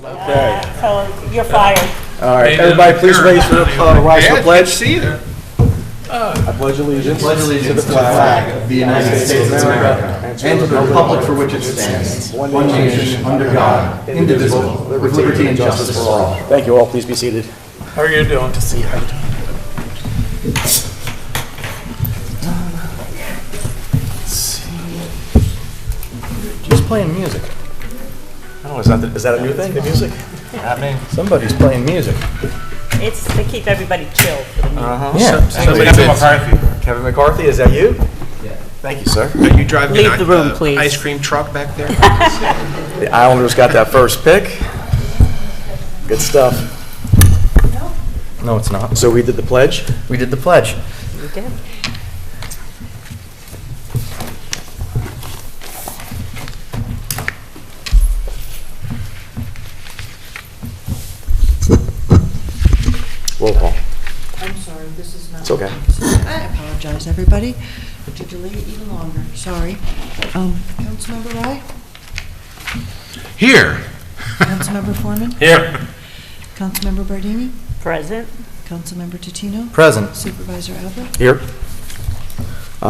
Okay. So you're fired. All right, everybody please rise for the pledge. See you there. I pledge allegiance To the flag of the United States of America and to the republic for which it stands, one nation, under God, indivisible, with liberty and justice for all. Thank you all. Please be seated. How are you doing? To see you. Who's playing music? I don't know, is that a new thing, the music? Not me. Somebody's playing music. It's to keep everybody chill for the meeting. Yeah. Kevin McCarthy. Kevin McCarthy, is that you? Yeah. Thank you, sir. Are you driving Leave the room, please. ice cream truck back there? The Islanders got that first pick. Good stuff. No, it's not. So we did the pledge? We did the pledge. You did. Roll call. I'm sorry, this is not. It's okay. I apologize, everybody, to delay it even longer. Sorry. Councilmember Rye? Here. Councilmember Foreman? Here. Councilmember Bardini? Present. Councilmember Tutino? Present. Supervisor Albert? Here.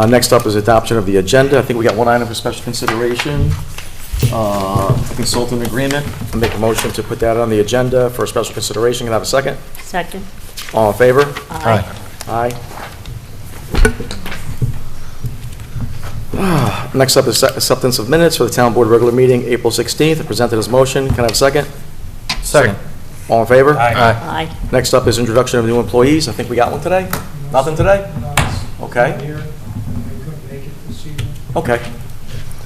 Next up is adoption of the agenda. I think we got one item for special consideration. Consultant agreement. I'll make a motion to put that on the agenda for special consideration. Can I have a second? Second. All in favor? Aye. Aye. Next up is acceptance of minutes for the town board regular meeting, April 16th, presented as motion. Can I have a second? Second. All in favor? Aye. Aye. Next up is introduction of new employees. I think we got one today? Nothing today? Okay. Okay.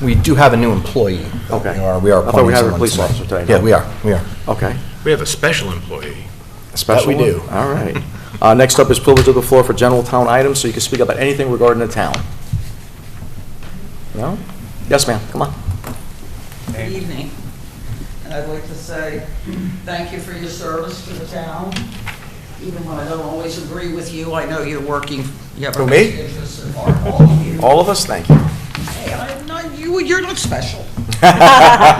We do have a new employee. Okay. We are I thought we appointing had a someone police today. officer today. Yeah, we are. Okay. We have a special employee. A special That we one? do. All right. Next up is privilege of the floor for general town items, so you can speak about anything regarding the town. No? Yes, ma'am. Come on. Good evening, and I'd like to say thank you for your service to the town. Even when I don't always agree with you, I know you're working, you have Who, our me? best interests at heart, all of you. All of us, thank you. Hey, I'm not, you're not special.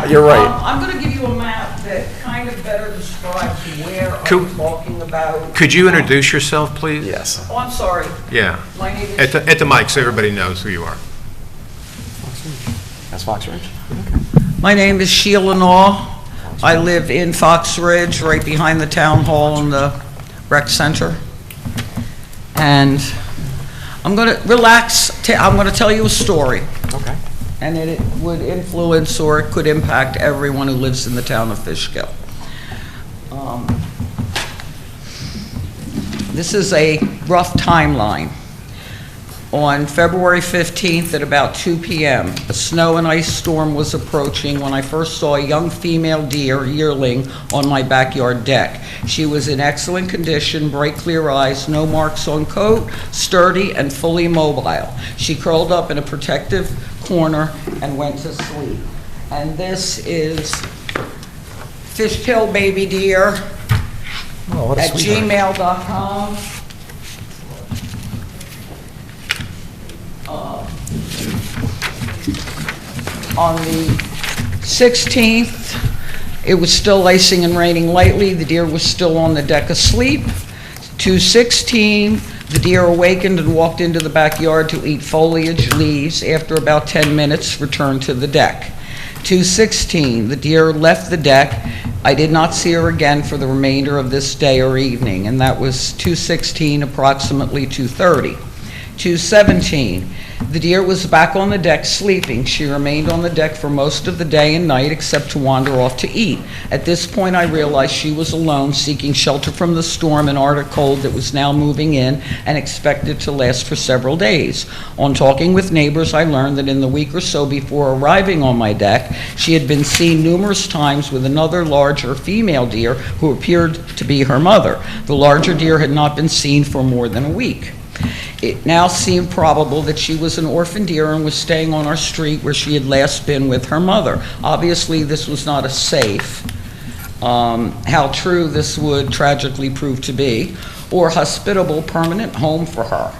You're right. I'm going to give you a map that kind of better describes where Could- I'm talking about. Could you introduce yourself, please? Yes. Oh, I'm sorry. Yeah. My name is... At the mic so everybody knows who you are. That's Fox Ridge. My name is Sheila Naw. I live in Fox Ridge, right behind the town hall and the rec center. And I'm going to relax. I'm going to tell you a story. Okay. And it would influence or it could impact everyone who lives in the town of Fishkill. This is a rough timeline. On February 15th at about 2 p.m., a snow and ice storm was approaching when I first saw a young female deer yearling on my backyard deck. She was in excellent condition, bright clear eyes, no marks on coat, sturdy and fully mobile. She curled up in a protective corner and went to sleep. And this is Fishkill baby deer Oh, what a at sweetheart. gmail.com. On the 16th, it was still icing and raining lightly. The deer was still on the deck asleep. 2:16, the deer awakened and walked into the backyard to eat foliage leaves. After about 10 minutes, returned to the deck. 2:16, the deer left the deck. I did not see her again for the remainder of this day or evening, and that was 2:16, approximately 2:30. 2:17, the deer was back on the deck sleeping. She remained on the deck for most of the day and night except to wander off to eat. At this point, I realized she was alone, seeking shelter from the storm and Arctic cold that was now moving in and expected to last for several days. On talking with neighbors, I learned that in the week or so before arriving on my deck, she had been seen numerous times with another larger female deer who appeared to be her mother. The larger deer had not been seen for more than a week. It now seemed probable that she was an orphan deer and was staying on our street where she had last been with her mother. Obviously, this was not a safe, how true this would tragically prove to be, or hospitable permanent home for her.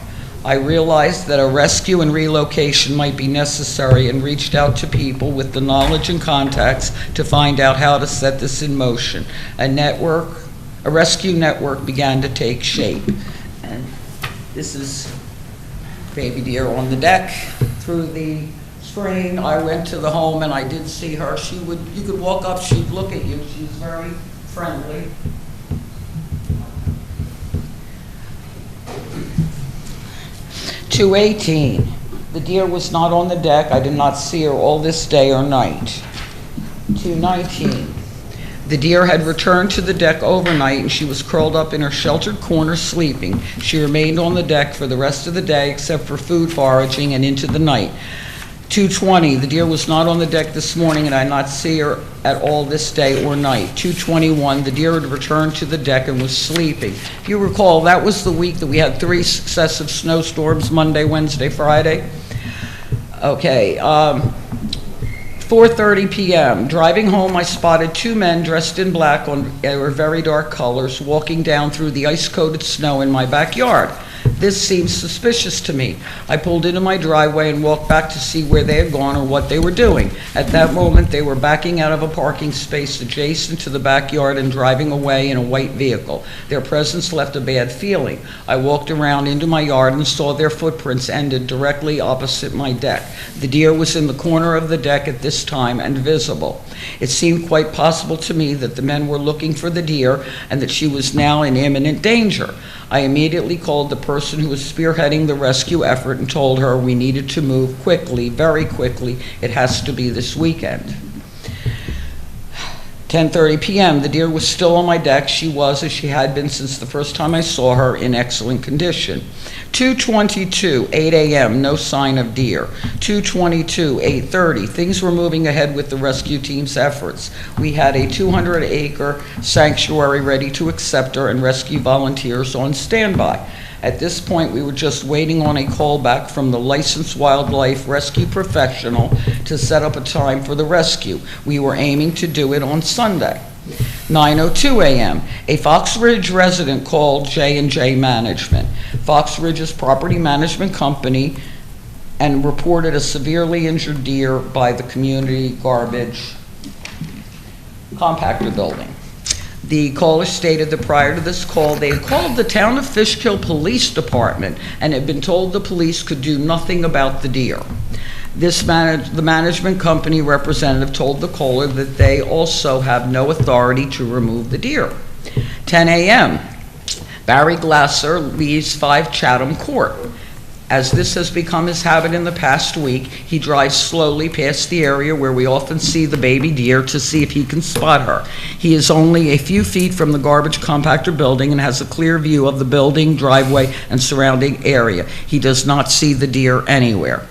I realized that a rescue and relocation might be necessary and reached out to people with the knowledge and contacts to find out how to set this in motion. A rescue network began to take shape. And this is baby deer on the deck. Through the screen, I went to the home and I did see her. You could walk up, she'd look at you. She's very friendly. .218, the deer was not on the deck. I did not see her all this day or night. .219, the deer had returned to the deck overnight and she was curled up in her sheltered corner sleeping. She remained on the deck for the rest of the day except for food foraging and into the night. .220, the deer was not on the deck this morning and I did not see her at all this day or night. .221, the deer had returned to the deck and was sleeping. If you recall, that was the week that we had 3 successive snowstorms, Monday, Wednesday, Friday. Okay, 4:30 p.m. Driving home, I spotted 2 men dressed in black or very dark colors walking down through the ice-coated snow in my backyard. This seemed suspicious to me. I pulled into my driveway and walked back to see where they had gone or what they were doing. At that moment, they were backing out of a parking space adjacent to the backyard and driving away in a white vehicle. Their presence left a bad feeling. I walked around into my yard and saw their footprints ended directly opposite my deck. The deer was in the corner of the deck at this time and visible. It seemed quite possible to me that the men were looking for the deer and that she was now in imminent danger. I immediately called the person who was spearheading the rescue effort and told her we needed to move quickly, very quickly. It has to be this weekend. 10:30 p.m., the deer was still on my deck. She was, as she had been since the first time I saw her, in excellent condition. 2:22, 8 a.m., no sign of deer. 2:22, 8:30, things were moving ahead with the rescue team's efforts. We had a 200-acre sanctuary ready to accept her and rescue volunteers on standby. At this point, we were just waiting on a call back from the licensed wildlife rescue professional to set up a time for the rescue. We were aiming to do it on Sunday. 9:02 a.m., a Fox Ridge resident called J&J Management, Fox Ridge's property management company, and reported a severely injured deer by the community garbage compactor building. The caller stated that prior to this call, they had called the town of Fishkill Police Department and had been told the police could do nothing about the deer. The management company representative told the caller that they also have no authority to remove the deer. 10 a.m., Barry Glasser leaves 5 Chatham Court. As this has become his habit in the past week, he drives slowly past the area where we often see the baby deer to see if he can spot her. He is only a few feet from the garbage compactor building and has a clear view of the building, driveway, and surrounding area. He does not see the deer anywhere.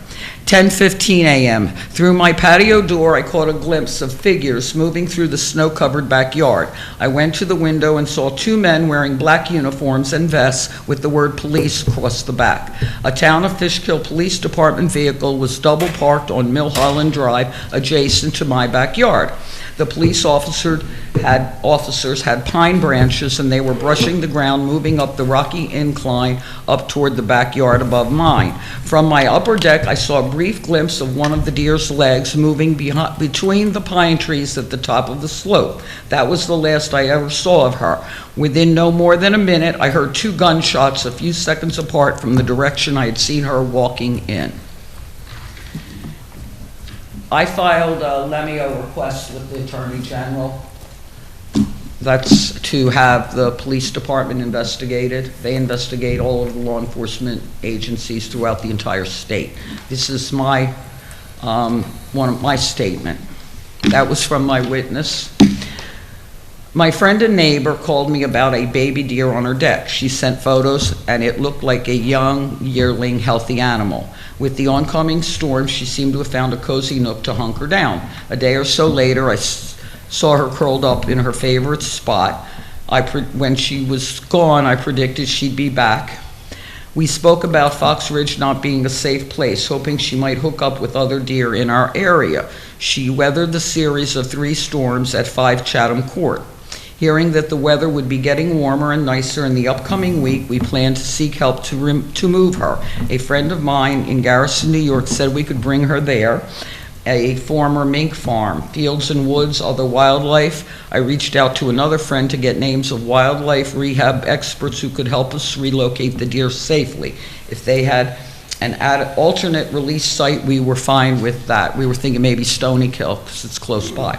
10:15 a.m. Through my patio door, I caught a glimpse of figures moving through the snow-covered backyard. I went to the window and saw 2 men wearing black uniforms and vests with the word police across the back. A town of Fishkill Police Department vehicle was double parked on Milholland Drive adjacent to my backyard. The police officers had pine branches and they were brushing the ground, moving up the rocky incline up toward the backyard above mine. From my upper deck, I saw a brief glimpse of one of the deer's legs moving between the pine trees at the top of the slope. That was the last I ever saw of her. Within no more than a minute, I heard 2 gunshots a few seconds apart from the direction I had seen her walking in. I filed a Lemio request with the Attorney General. That's to have the police department investigated. They investigate all of the law enforcement agencies throughout the entire state. This is my one of my statement. That was from my witness. My friend and neighbor called me about a baby deer on her deck. She sent photos and it looked like a young, yearling, healthy animal. With the oncoming storm, she seemed to have found a cozy nook to hunker down. A day or so later, I saw her curled up in her favorite spot. When she was gone, I predicted she'd be back. We spoke about Fox Ridge not being a safe place, hoping she might hook up with other deer in our area. She weathered the series of 3 storms at 5 Chatham Court. Hearing that the weather would be getting warmer and nicer in the upcoming week, we planned to seek help to move her. A friend of mine in Garrison, New York said we could bring her there. A former mink farm, fields and woods, other wildlife. I reached out to another friend to get names of wildlife rehab experts who could help us relocate the deer safely. If they had an alternate release site, we were fine with that. We were thinking maybe Stony Kill, because it's close by.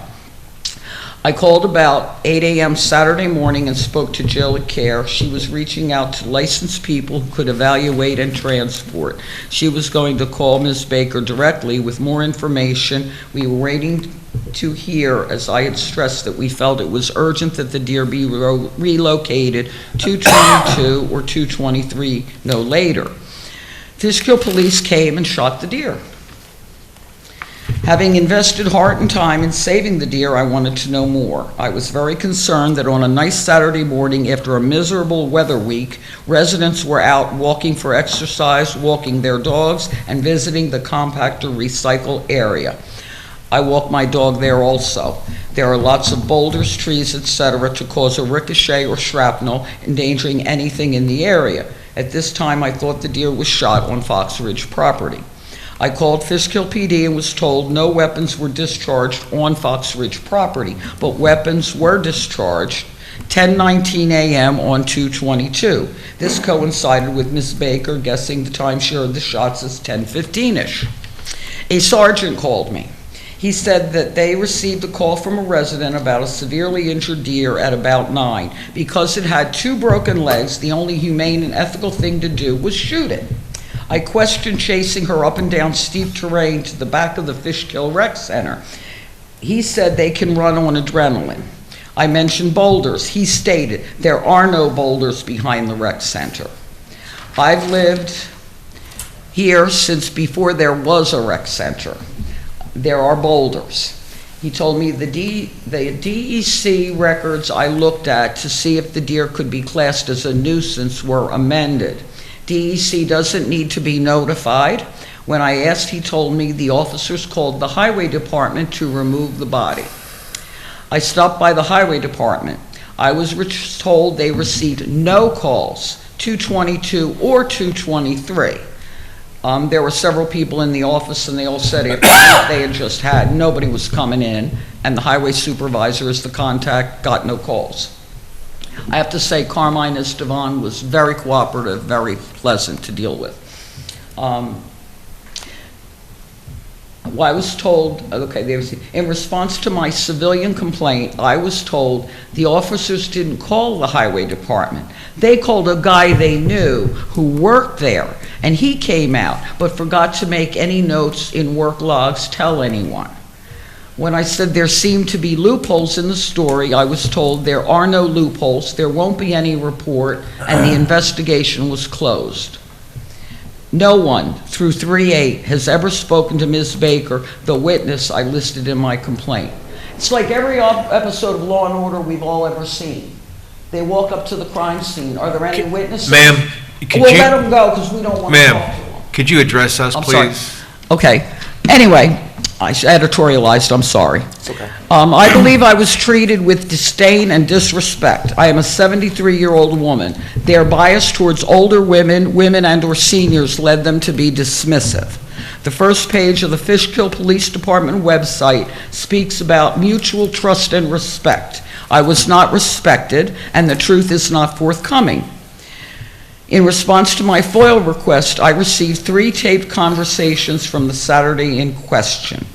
I called about 8 a.m. Saturday morning and spoke to Jill at CARE. She was reaching out to licensed people who could evaluate and transport. She was going to call Ms. Baker directly with more information. We were waiting to hear, as I had stressed, that we felt it was urgent that the deer be relocated 222 or 223, no later. Fishkill police came and shot the deer. Having invested heart and time in saving the deer, I wanted to know more. I was very concerned that on a nice Saturday morning after a miserable weather week, residents were out walking for exercise, walking their dogs, and visiting the compactor recycle area. I walk my dog there also. There are lots of boulders, trees, etc. to cause a ricochet or shrapnel, endangering anything in the area. At this time, I thought the deer was shot on Fox Ridge property. I called Fishkill PD and was told no weapons were discharged on Fox Ridge property, but weapons were discharged 10:19 a.m. on 222. This coincided with Ms. Baker guessing the timeshare of the shots as 10:15-ish. A sergeant called me. He said that they received a call from a resident about a severely injured deer at about 9. Because it had 2 broken legs, the only humane and ethical thing to do was shoot it. I questioned chasing her up and down steep terrain to the back of the Fishkill Rec Center. He said they can run on adrenaline. I mentioned boulders. He stated there are no boulders behind the rec center. I've lived here since before there was a rec center. There are boulders. He told me the DEC records I looked at to see if the deer could be classed as a nuisance were amended. DEC doesn't need to be notified. When I asked, he told me the officers called the highway department to remove the body. I stopped by the highway department. I was told they received no calls, 222 or 223. There were several people in the office and they all said if they had just had, nobody was coming in, and the highway supervisor as the contact got no calls. I have to say Carmine Estevan was very cooperative, very pleasant to deal with. Well, I was told, in response to my civilian complaint, I was told the officers didn't call the highway department. They called a guy they knew who worked there, and he came out, but forgot to make any notes in work logs, tell anyone. When I said there seemed to be loopholes in the story, I was told there are no loopholes, there won't be any report, and the investigation was closed. No one through 3/8 has ever spoken to Ms. Baker, the witness I listed in my complaint. It's like every episode of Law and Order we've all ever seen. They walk up to the crime scene. Are there any witnesses? Ma'am, could We'll you... let them go because we don't want to talk to them. Ma'am, could you address us, I'm sorry. please? Okay. Anyway, I editorialized, I'm sorry. It's okay. I believe I was treated with disdain and disrespect. I am a 73-year-old woman. Their bias towards older women and/or seniors led them to be dismissive. The first page of the Fishkill Police Department website speaks about mutual trust and respect. I was not respected, and the truth is not forthcoming. In response to my FOIL request, I received 3 taped conversations from the Saturday in question.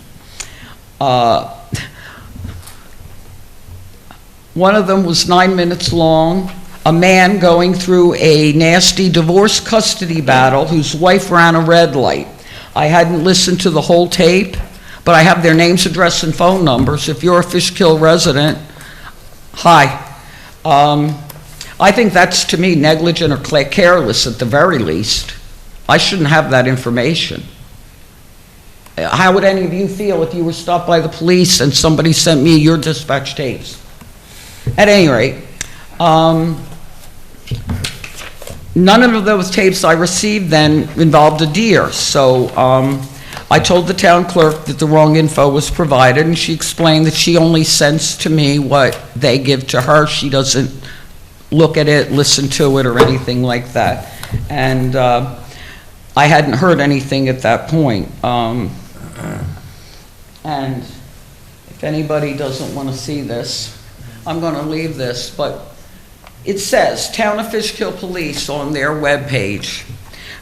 One of them was 9 minutes long. A man going through a nasty divorce custody battle whose wife ran a red light. I hadn't listened to the whole tape, but I have their names, address, and phone numbers. If you're a Fishkill resident, hi. I think that's, to me, negligent or careless at the very least. I shouldn't have that information. How would any of you feel if you were stopped by the police and somebody sent me your dispatch tapes? At any rate, none of those tapes I received then involved a deer, so I told the town clerk that the wrong info was provided, and she explained that she only sends to me what they give to her. She doesn't look at it, listen to it, or anything like that. And I hadn't heard anything at that point. And if anybody doesn't want to see this, I'm going to leave this, but it says, Town of Fishkill Police on their webpage,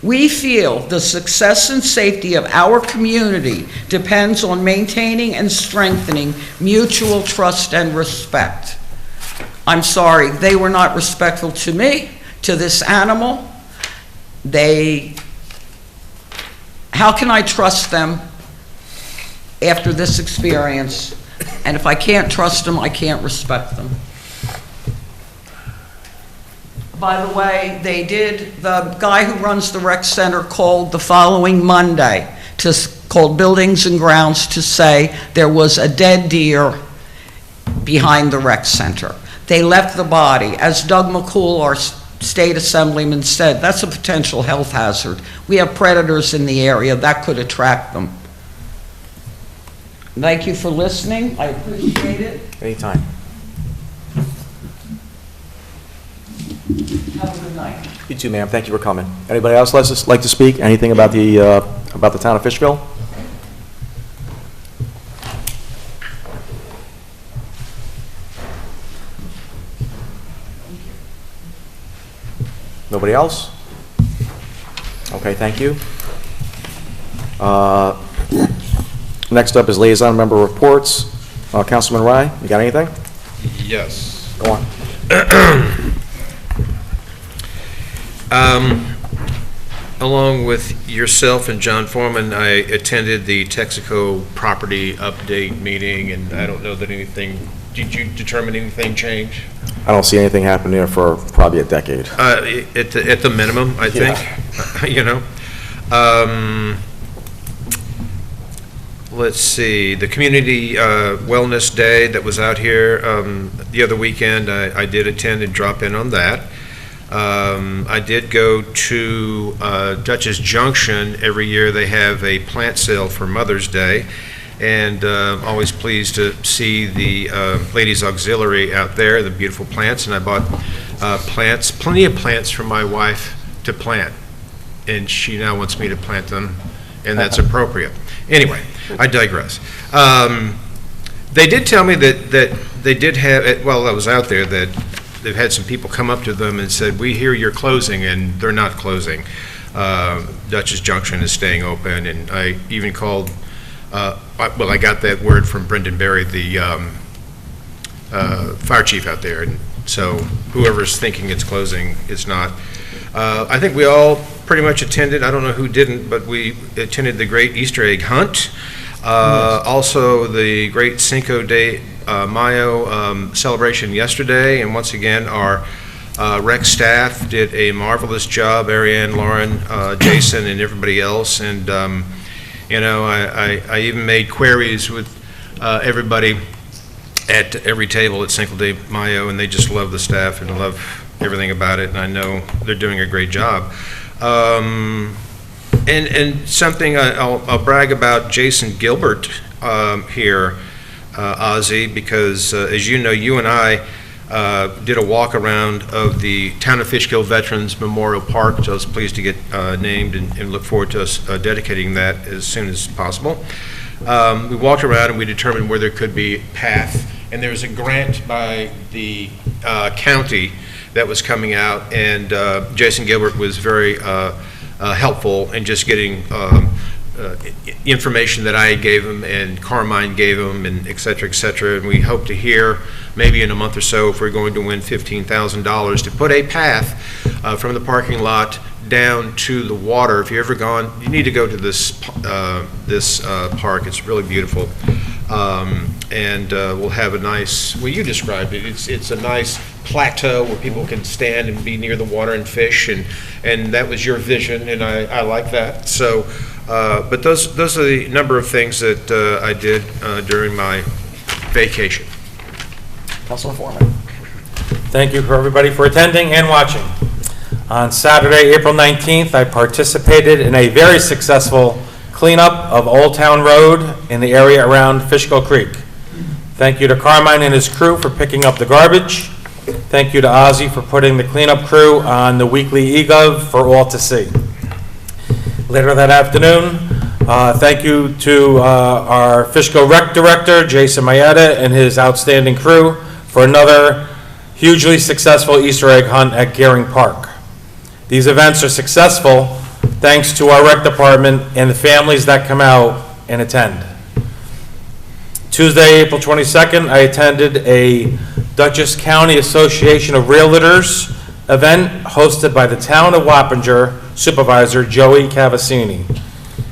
"We feel the success and safety of our community depends on maintaining and strengthening mutual trust and respect." I'm sorry, they were not respectful to me, to this animal. How can I trust them after this experience? And if I can't trust them, I can't respect them. By the way, the guy who runs the rec center called the following Monday, called Buildings and Grounds to say there was a dead deer behind the rec center. They left the body. As Doug McCool, our state assemblyman, said, that's a potential health hazard. We have predators in the area. That could attract them. Thank you for listening. I appreciate it. Anytime. Have a good night. You too, ma'am. Thank you for coming. Anybody else like to speak? Anything about the town of Fishkill? Nobody else? Okay, thank you. Next up is liaison member reports. Councilman Rye, you got anything? Yes. Go on. Along with yourself and John Foreman, I attended the Texaco property update meeting, and I don't know that anything, did you determine anything changed? I don't see anything happening there for probably a decade. At the minimum, I think, you know. Let's see, the Community Wellness Day that was out here the other weekend, I did attend and drop in on that. I did go to Dutchess Junction. Every year they have a plant sale for Mother's Day, and always pleased to see the Ladies Auxiliary out there, the beautiful plants, and I bought plants, plenty of plants for my wife to plant, and she now wants me to plant them, and that's appropriate. Anyway, I digress. They did tell me that they did have, while I was out there, that they've had some people come up to them and said, we hear you're closing, and they're not closing. Dutchess Junction is staying open, and I even called, well, I got that word from Brendan Berry, the fire chief out there, and so whoever's thinking it's closing, it's not. I think we all pretty much attended, I don't know who didn't, but we attended the Great Easter Egg Hunt. Also, the Great Cinco de Mayo celebration yesterday, and once again, our rec staff did a marvelous job, Ariane, Lauren, Jason, and everybody else, and you know, I even made queries with everybody at every table at Cinco de Mayo, and they just love the staff and love everything about it, and I know they're doing a great job. And something I'll brag about Jason Gilbert here, Ozzy, because as you know, you and I did a walk around of the Town of Fishkill Veterans Memorial Park, which I was pleased to get named, and look forward to us dedicating that as soon as possible. We walked around and we determined where there could be a path, and there was a grant by the county that was coming out, and Jason Gilbert was very helpful in just getting information that I gave him and Carmine gave him, and et cetera, and we hope to hear maybe in a month or so if we're going to win $15,000 to put a path from the parking lot down to the water. If you've ever gone, you need to go to this park. It's really beautiful. And we'll have a nice, well, you described it, it's a nice plateau where people can stand and be near the water and fish, and that was your vision, and I like that. So, but those are the number of things that I did during my vacation. Councilman Foreman. Thank you for everybody for attending and watching. On Saturday, April 19th, I participated in a very successful cleanup of Old Town Road in the area around Fishkill Creek. Thank you to Carmine and his crew for picking up the garbage. Thank you to Ozzy for putting the cleanup crew on the weekly eGov for all to see. Later that afternoon, thank you to our Fishkill Rec Director, Jason Mayetta, and his outstanding crew for another hugely successful Easter egg hunt at Gearing Park. These events are successful thanks to our rec department and the families that come out and attend. Tuesday, April 22nd, I attended a Dutchess County Association of Realtors event hosted by the Town of Wappinger Supervisor Joey Cavassini.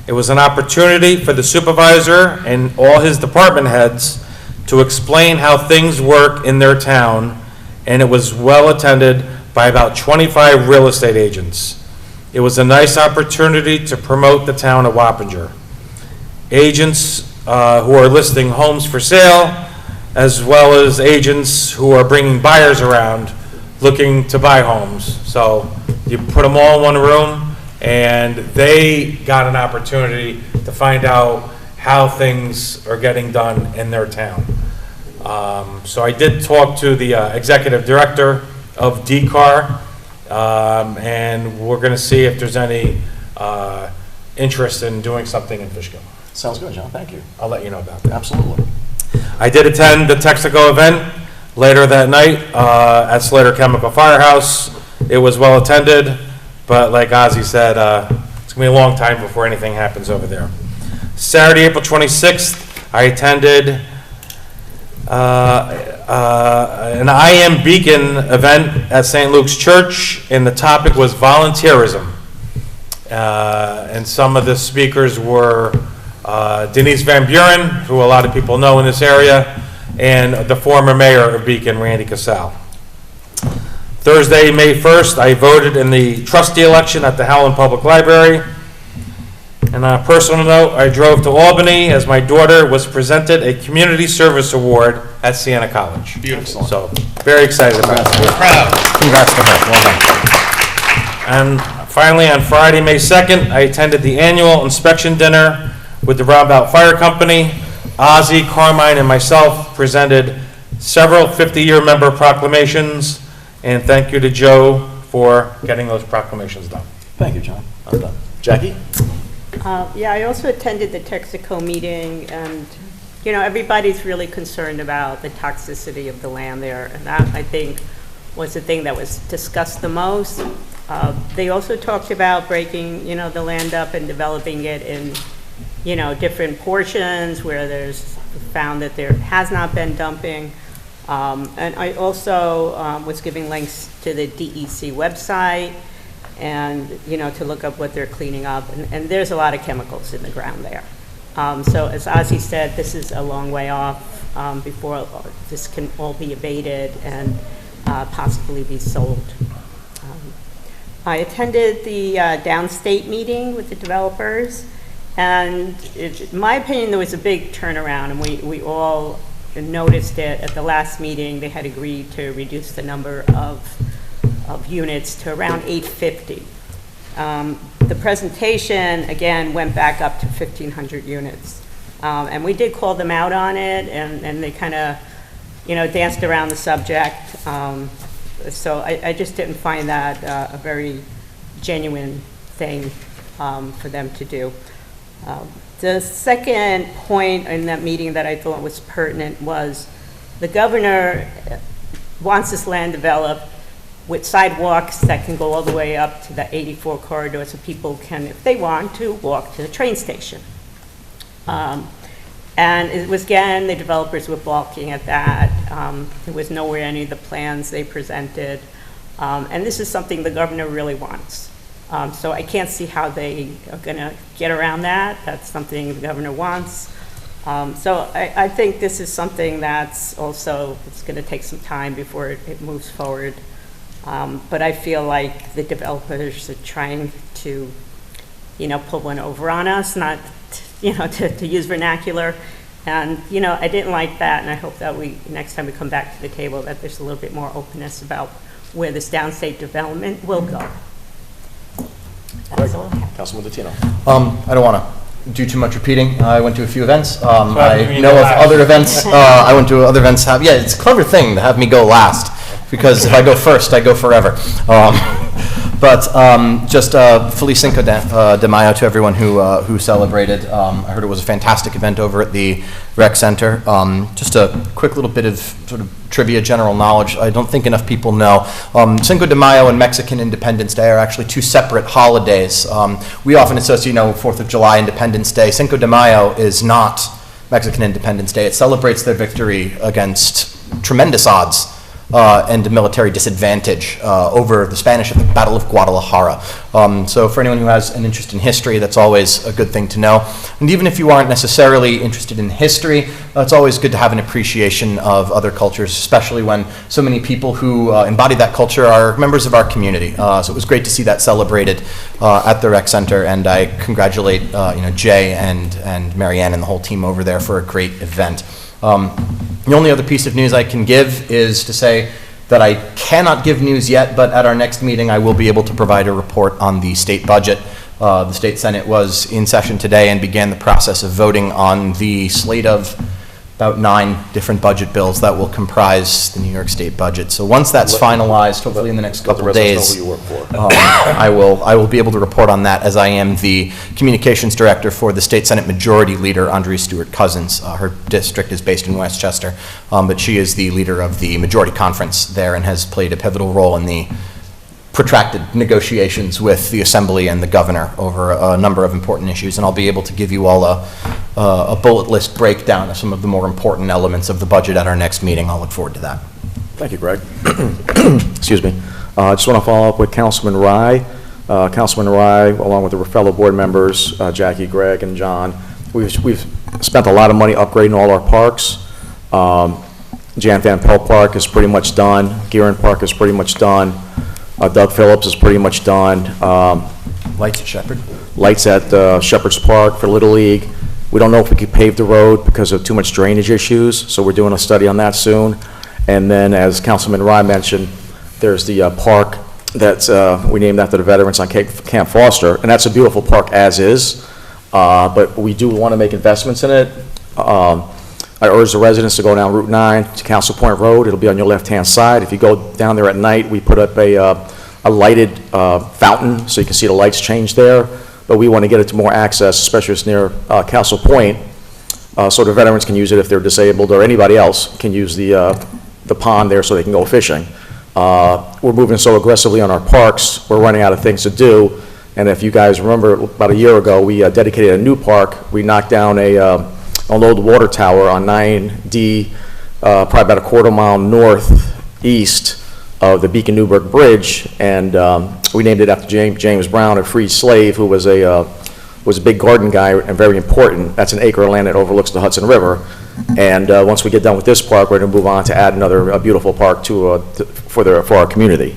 It was an opportunity for the supervisor and all his department heads to explain how things work in their town, and it was well attended by about 25 real estate agents. It was a nice opportunity to promote the town of Wappinger. Agents who are listing homes for sale, as well as agents who are bringing buyers around looking to buy homes. So you put them all in one room, and they got an opportunity to find out how things are getting done in their town. So I did talk to the executive director of DCAR, and we're going to see if there's any interest in doing something in Fishkill. Sounds good, John, thank you. I'll let you know about that. Absolutely. I did attend the Texaco event later that night at Slater Chemical Firehouse. It was well attended, but like Ozzy said, it's going to be a long time before anything happens over there. Saturday, April 26th, I attended an I Am Beacon event at St. Luke's Church, and the topic was volunteerism. And some of the speakers were Denise Van Buren, who a lot of people know in this area, and the former mayor of Beacon, Randy Casal. Thursday, May 1st, I voted in the trustee election at the Howland Public Library. And on a personal note, I drove to Albany as my daughter was presented a community service award at Siena College. Beautiful. So, very excited about that. We're proud. Congrats to her. Well done. And finally, on Friday, May 2nd, I attended the annual inspection dinner with the Roundabout Fire Company. Ozzy, Carmine, and myself presented several 50-year member proclamations, and thank you to Joe for getting those proclamations done. Thank you, John. I'm done. Jackie? Yeah, I also attended the Texaco meeting, and, you know, everybody's really concerned about the toxicity of the land there, and that, I think, was the thing that was discussed the most. They also talked about breaking, you know, the land up and developing it in, you know, different portions where there's found that there has not been dumping. And I also was giving links to the DEC website and, you know, to look up what they're cleaning up. And there's a lot of chemicals in the ground there. So as Ozzy said, this is a long way off before this can all be abated and possibly be sold. I attended the downstate meeting with the developers, and in my opinion, there was a big turnaround, and we all noticed it at the last meeting. They had agreed to reduce the number of units to around 850. The presentation, again, went back up to 1,500 units. And we did call them out on it, and they kind of, you know, danced around the subject. So I just didn't find that a very genuine thing for them to do. The second point in that meeting that I thought was pertinent was the governor wants this land developed with sidewalks that can go all the way up to the 84 corridor so people can, if they want to, walk to the train station. And it was, again, the developers were balking at that. There was nowhere any of the plans they presented. And this is something the governor really wants. So I can't see how they are going to get around that. That's something the governor wants. So I think this is something that's also, it's going to take some time before it moves forward. But I feel like the developers are trying to, you know, pull one over on us, not, you know, to use vernacular. And, you know, I didn't like that, and I hope that next time we come back to the table, that there's a little bit more openness about where this downstate development will go. That's all I have. Councilman Latino. I don't want to do too much repeating. I went to a few events. you I mean know of last. other events. I went to other events. Yeah, it's a clever thing to have me go last, because if I go first, I go forever. Just Feliz Cinco de Mayo to everyone who celebrated. I heard it was a fantastic event over at the Rec Center. Just a quick little bit of sort of trivia, general knowledge. I don't think enough people know. Cinco de Mayo and Mexican Independence Day are actually two separate holidays. We often associate, 4th of July, Independence Day. Cinco de Mayo is not Mexican Independence Day. It celebrates their victory against tremendous odds and military disadvantage over the Spanish at the Battle of Guadalajara. So for anyone who has an interest in history, that's always a good thing to know. And even if you aren't necessarily interested in history, it's always good to have an appreciation of other cultures, especially when so many people who embody that culture are members of our community. So it was great to see that celebrated at the Rec Center, and I congratulate Jay and Marianne and the whole team over there for a great event. The only other piece of news I can give is to say that I cannot give news yet, but at our next meeting I will be able to provide a report on the state budget. The state Senate was in session today and began the process of voting on the slate of about 9 different budget bills that will comprise the New York State budget. So once that's finalized, hopefully in the next couple of days, I will be able to report on that, as I am the communications director for the State Senate Majority Leader, Andrea Stewart Cousins. Her district is based in Westchester, but she is the leader of the Majority Conference there and has played a pivotal role in the protracted negotiations with the Assembly and the Governor over a number of important issues, and I'll be able to give you all a bullet list breakdown of some of the more important elements of the budget at our next meeting. I'll look forward to that. Thank you, Greg. Excuse me. I just want to follow up with Councilman Rye. Councilman Rye, along with the fellow board members, Jackie, Greg, and John, we've spent a lot of money upgrading all our parks. Jan Van Pelt Park is pretty much done. Gearin Park is pretty much done. Doug Phillips is pretty much done. Lights at Shepherd. Lights at Shepherd's Park for Little League. We don't know if we could pave the road because of too much drainage issues, so we're doing a study on that soon. And then, as Councilman Rye mentioned, there's the park that's, we named after the veterans on Camp Foster, and that's a beautiful park as is, but we do want to make investments in it. I urge the residents to go down Route 9 to Council Point Road. It'll be on your left-hand side. If you go down there at night, we put up a lighted fountain so you can see the lights change there. But we want to get it to more access, especially if it's near Council Point, so the veterans can use it if they're disabled, or anybody else can use the pond there so they can go fishing. We're moving so aggressively on our parks, we're running out of things to do. And if you guys remember, about a year ago, we dedicated a new park. We knocked down a low water tower on 9D, probably about a quarter mile northeast of the Beacon Newburgh Bridge, and we named it after James Brown, a freed slave who was a big garden guy and very important. That's an acre of land that overlooks the Hudson River. And once we get done with this park, we're going to move on to add another beautiful park for our community.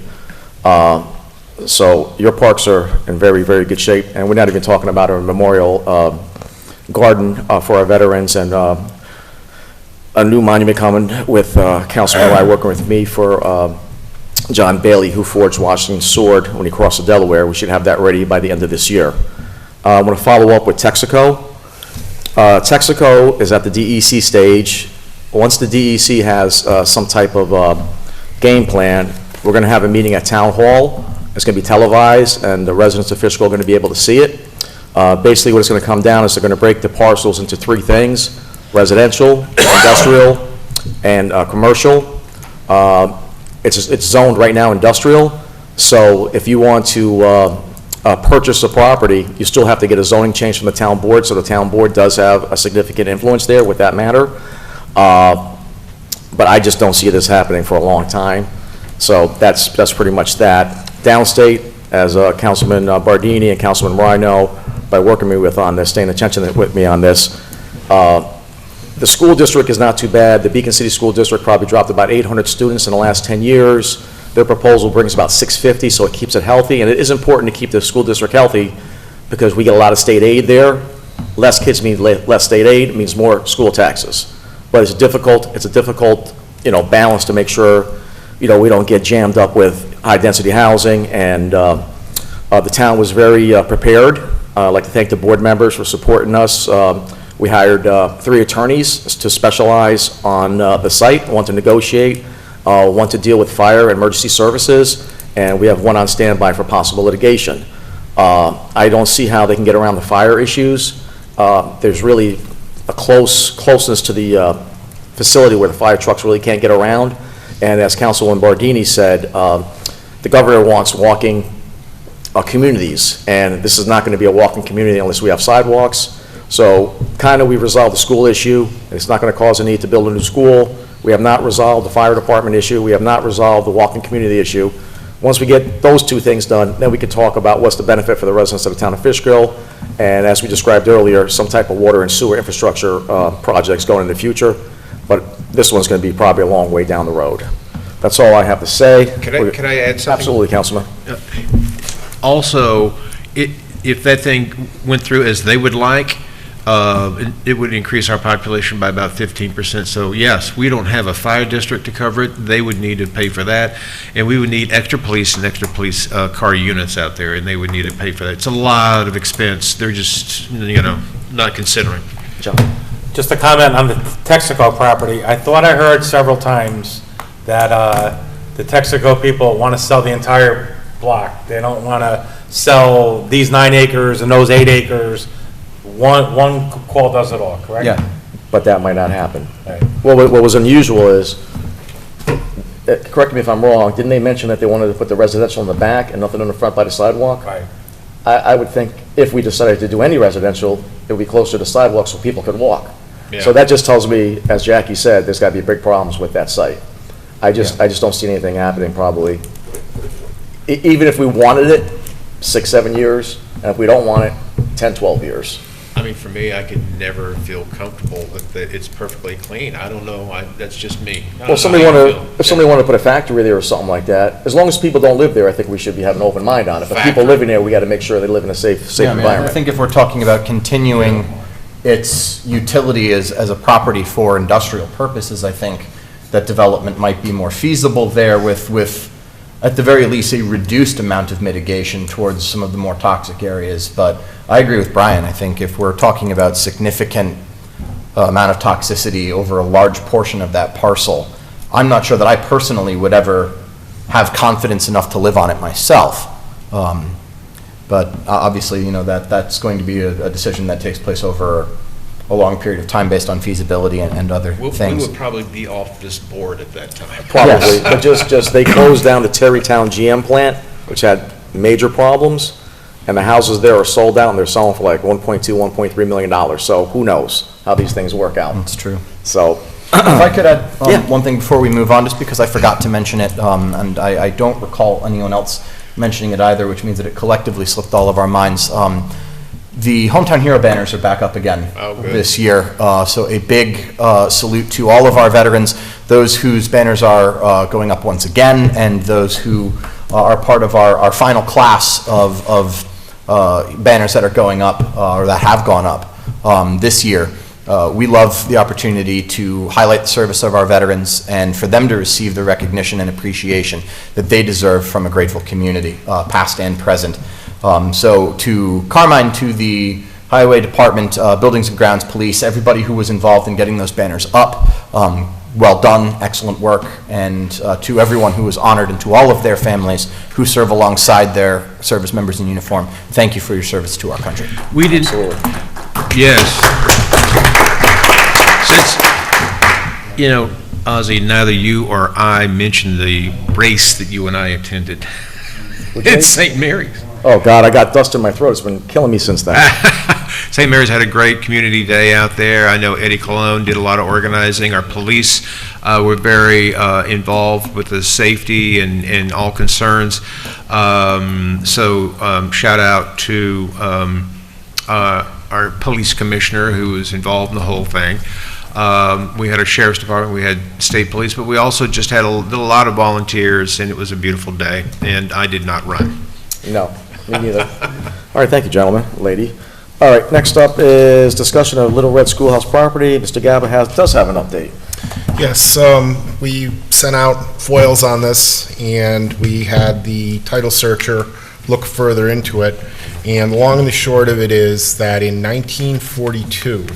So your parks are in very, very good shape, and we're not even talking about a memorial garden for our veterans, and a new monument coming with Councilman Rye working with me for John Bailey, who forged Washington's sword when he crossed the Delaware. We should have that ready by the end of this year. I want to follow up with Texaco. Texaco is at the DEC stage. Once the DEC has some type of game plan, we're going to have a meeting at Town Hall. It's going to be televised, and the residents of Fishkill are going to be able to see it. Basically, what it's going to come down is they're going to break the parcels into 3 things: residential, industrial, and commercial. It's zoned right now industrial, so if you want to purchase a property, you still have to get a zoning change from the town board, so the town board does have a significant influence there with that matter. But I just don't see this happening for a long time, so that's pretty much that. Downstate, as Councilman Bardini and Councilman Rye know, by working on this, staying attention with me on this, the school district is not too bad. The Beacon City School District probably dropped about 800 students in the last 10 years. Their proposal brings about 650, so it keeps it healthy. And it is important to keep the school district healthy because we get a lot of state aid there. Less kids means less state aid, means more school taxes. But it's a difficult, balance to make sure, we don't get jammed up with high-density housing. And the town was very prepared I'd like to thank the board members for supporting us. We hired 3 attorneys to specialize on the site, one to negotiate, one to deal with fire and emergency services, and we have one on standby for possible litigation. I don't see how they can get around the fire issues. There's really a closeness to the facility where the fire trucks really can't get around. And as Councilwoman Bardini said, the governor wants walking communities, and this is not going to be a walking community unless we have sidewalks. So kind of we resolved the school issue. It's not going to cause a need to build a new school. We have not resolved the fire department issue. We have not resolved the walking community issue. Once we get those 2 things done, then we can talk about what's the benefit for the residents of the town of Fishkill, and as we described earlier, some type of water and sewer infrastructure projects going in the future. But this one's going to be probably a long way down the road. That's all I have to say. Can I add something? Absolutely, Councilman. Also, if that thing went through as they would like, it would increase our population by about 15%. So yes, we don't have a fire district to cover it. They would need to pay for that. And we would need extra police and extra police car units out there, and they would need to pay for that. It's a lot of expense. They're just, not considering. John. Just a comment on the Texaco property. I thought I heard several times that the Texaco people want to sell the entire block. They don't want to sell these 9 acres and those 8 acres. One call does it all, correct? Yeah, but that might not happen. Right. Well, what was unusual is, correct me if I'm wrong, didn't they mention that they wanted to put the residential in the back and nothing in the front by the sidewalk? Right. I would think if we decided to do any residential, it would be closer to the sidewalk so people could walk. Yeah. So that just tells me, as Jackie said, there's got to be big problems with that site. I just don't see anything happening probably. Even if we wanted it, 6, 7 years, and if we don't want it, 10, 12 years. I mean, for me, I could never feel comfortable that it's perfectly clean. I don't know, that's just me. Well, if somebody wanted to put a factory there or something like that, as long as people don't live there, I think we should be having an open mind on it. But people living there, we got to make sure they live in a safe Yeah, I mean, I environment. think if we're talking about continuing its utility as a property for industrial purposes, I think that development might be more feasible there with at the very least, a reduced amount of mitigation towards some of the more toxic areas. But I agree with Brian. I think if we're talking about significant amount of toxicity over a large portion of that parcel, I'm not sure that I personally would ever have confidence enough to live on it myself. But obviously, that's going to be a decision that takes place over a long period of time based on feasibility and other things. We would probably be off this board at that time. Probably, Yes. but just they closed down the Terrytown GM plant, which had major problems, and the houses there are sold out, and they're selling for like $1.2, $1.3 million. So who knows how these things work out? That's true. So, If I could add Yeah. one thing before we move on, just because I forgot to mention it, and I don't recall anyone else mentioning it either, which means that it collectively slipped all of our minds. The Hometown Hero banners are back up again this year, so a big salute to all of our veterans, those whose banners are going up once again, and those who are part of our final class of banners that are going up, or that have gone up this year. We love the opportunity to highlight the service of our veterans and for them to receive the recognition and appreciation that they deserve from a grateful community, past and present. So to Carmine, to the Highway Department, Buildings and Grounds Police, everybody who was involved in getting those banners up, well done, excellent work, and to everyone who was honored and to all of their families who serve alongside their service members in uniform, thank you for your service to our country. We didn't, yes. Since, Ozzie, neither you or I mentioned the race that you and I attended. It's St. Mary's. oh God, I got dust in my throat. It's been killing me since then. St. Mary's had a great community day out there. I know Eddie Colon did a lot of organizing. Our police were very involved with the safety and all concerns. So shout out to our police commissioner who was involved in the whole thing. We had our sheriff's department, we had state police, but we also just had a lot of volunteers, and it was a beautiful day, and I did not run. No, me neither. All right, thank you, gentlemen, lady. All right, next up is discussion of Little Red Schoolhouse property. Mr. Gaba does have an update. Yes, we sent out foils on this, and we had the title searcher look further into it. And the long and the short of it is that in 1942,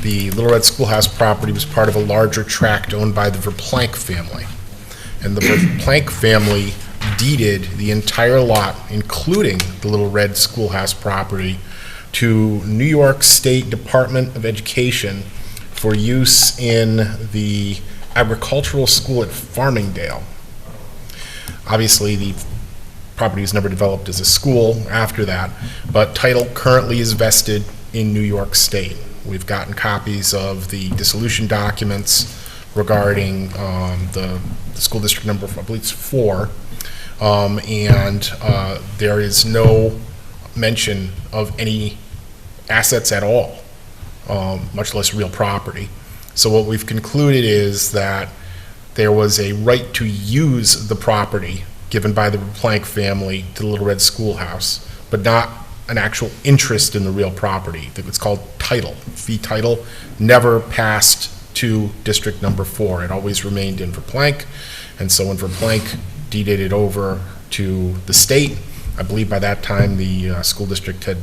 the Little Red Schoolhouse property was part of a larger tract owned by the Verplank family. And the Verplank family deeded the entire lot, including the Little Red Schoolhouse property, to New York State Department of Education for use in the agricultural school at Farmingdale. Obviously, the property was never developed as a school after that, but title currently is vested in New York State. We've gotten copies of the dissolution documents regarding the school district number, I believe it's 4, and there is no mention of any assets at all, much less real property. So what we've concluded is that there was a right to use the property given by the Plank family to the Little Red Schoolhouse, but not an actual interest in the real property. It's called title. Fee title never passed to District Number 4. It always remained in Verplank, and so when Verplank deeded it over to the state, I believe by that time the school district had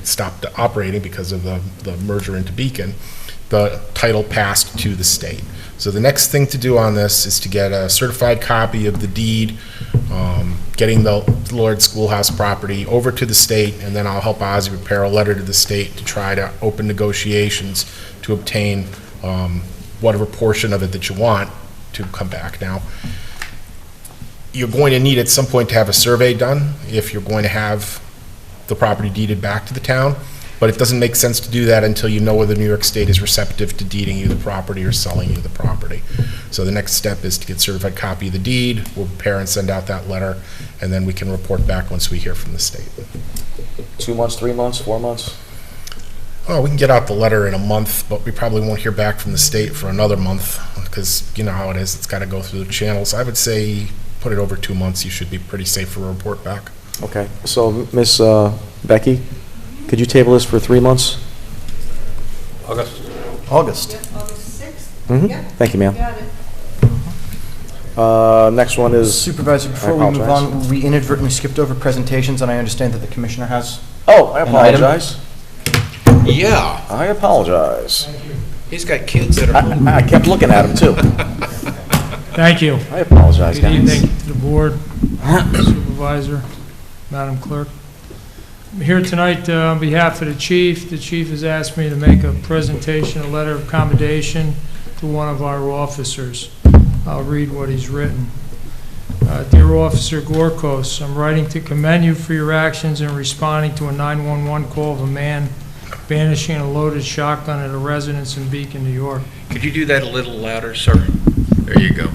stopped operating because of the merger into Beacon. The title passed to the state. So the next thing to do on this is to get a certified copy of the deed, getting the Lord Schoolhouse property over to the state, and then I'll help Ozzy prepare a letter to the state to try to open negotiations to obtain whatever portion of it that you want to come back. Now, you're going to need at some point to have a survey done if you're going to have the property deeded back to the town, but it doesn't make sense to do that until you know whether New York State is receptive to deeding you the property or selling you the property. So the next step is to get a certified copy of the deed. We'll prepare and send out that letter, and then we can report back once we hear from the state. 2 months, 3 months, 4 months? Oh, we can get out the letter in a month, but we probably won't hear back from the state for another month, because you know how it is, it's got to go through the channels. I would say put it over 2 months, you should be pretty safe for a report back. Okay, so Miss Becky, could you table this for 3 months? August. August. Thank you, ma'am. Next one is... Supervisor, before we move on, we inadvertently skipped over presentations, and I understand that the commissioner has... Oh, I An item? apologize. Yeah, I apologize. he's got kids that are. I kept looking at him, too. Thank you. I apologize, Good guys. evening to the board, supervisor, Madam Clerk. I'm here tonight on behalf of the chief. The chief has asked me to make a presentation, a letter of commendation to one of our officers. I'll read what he's written. Dear Officer Gorkos, I'm writing to commend you for your actions in responding to a 911 call of a man banishing a loaded shotgun at a residence in Beacon, New York. Could you do that a little louder, sir? There you go.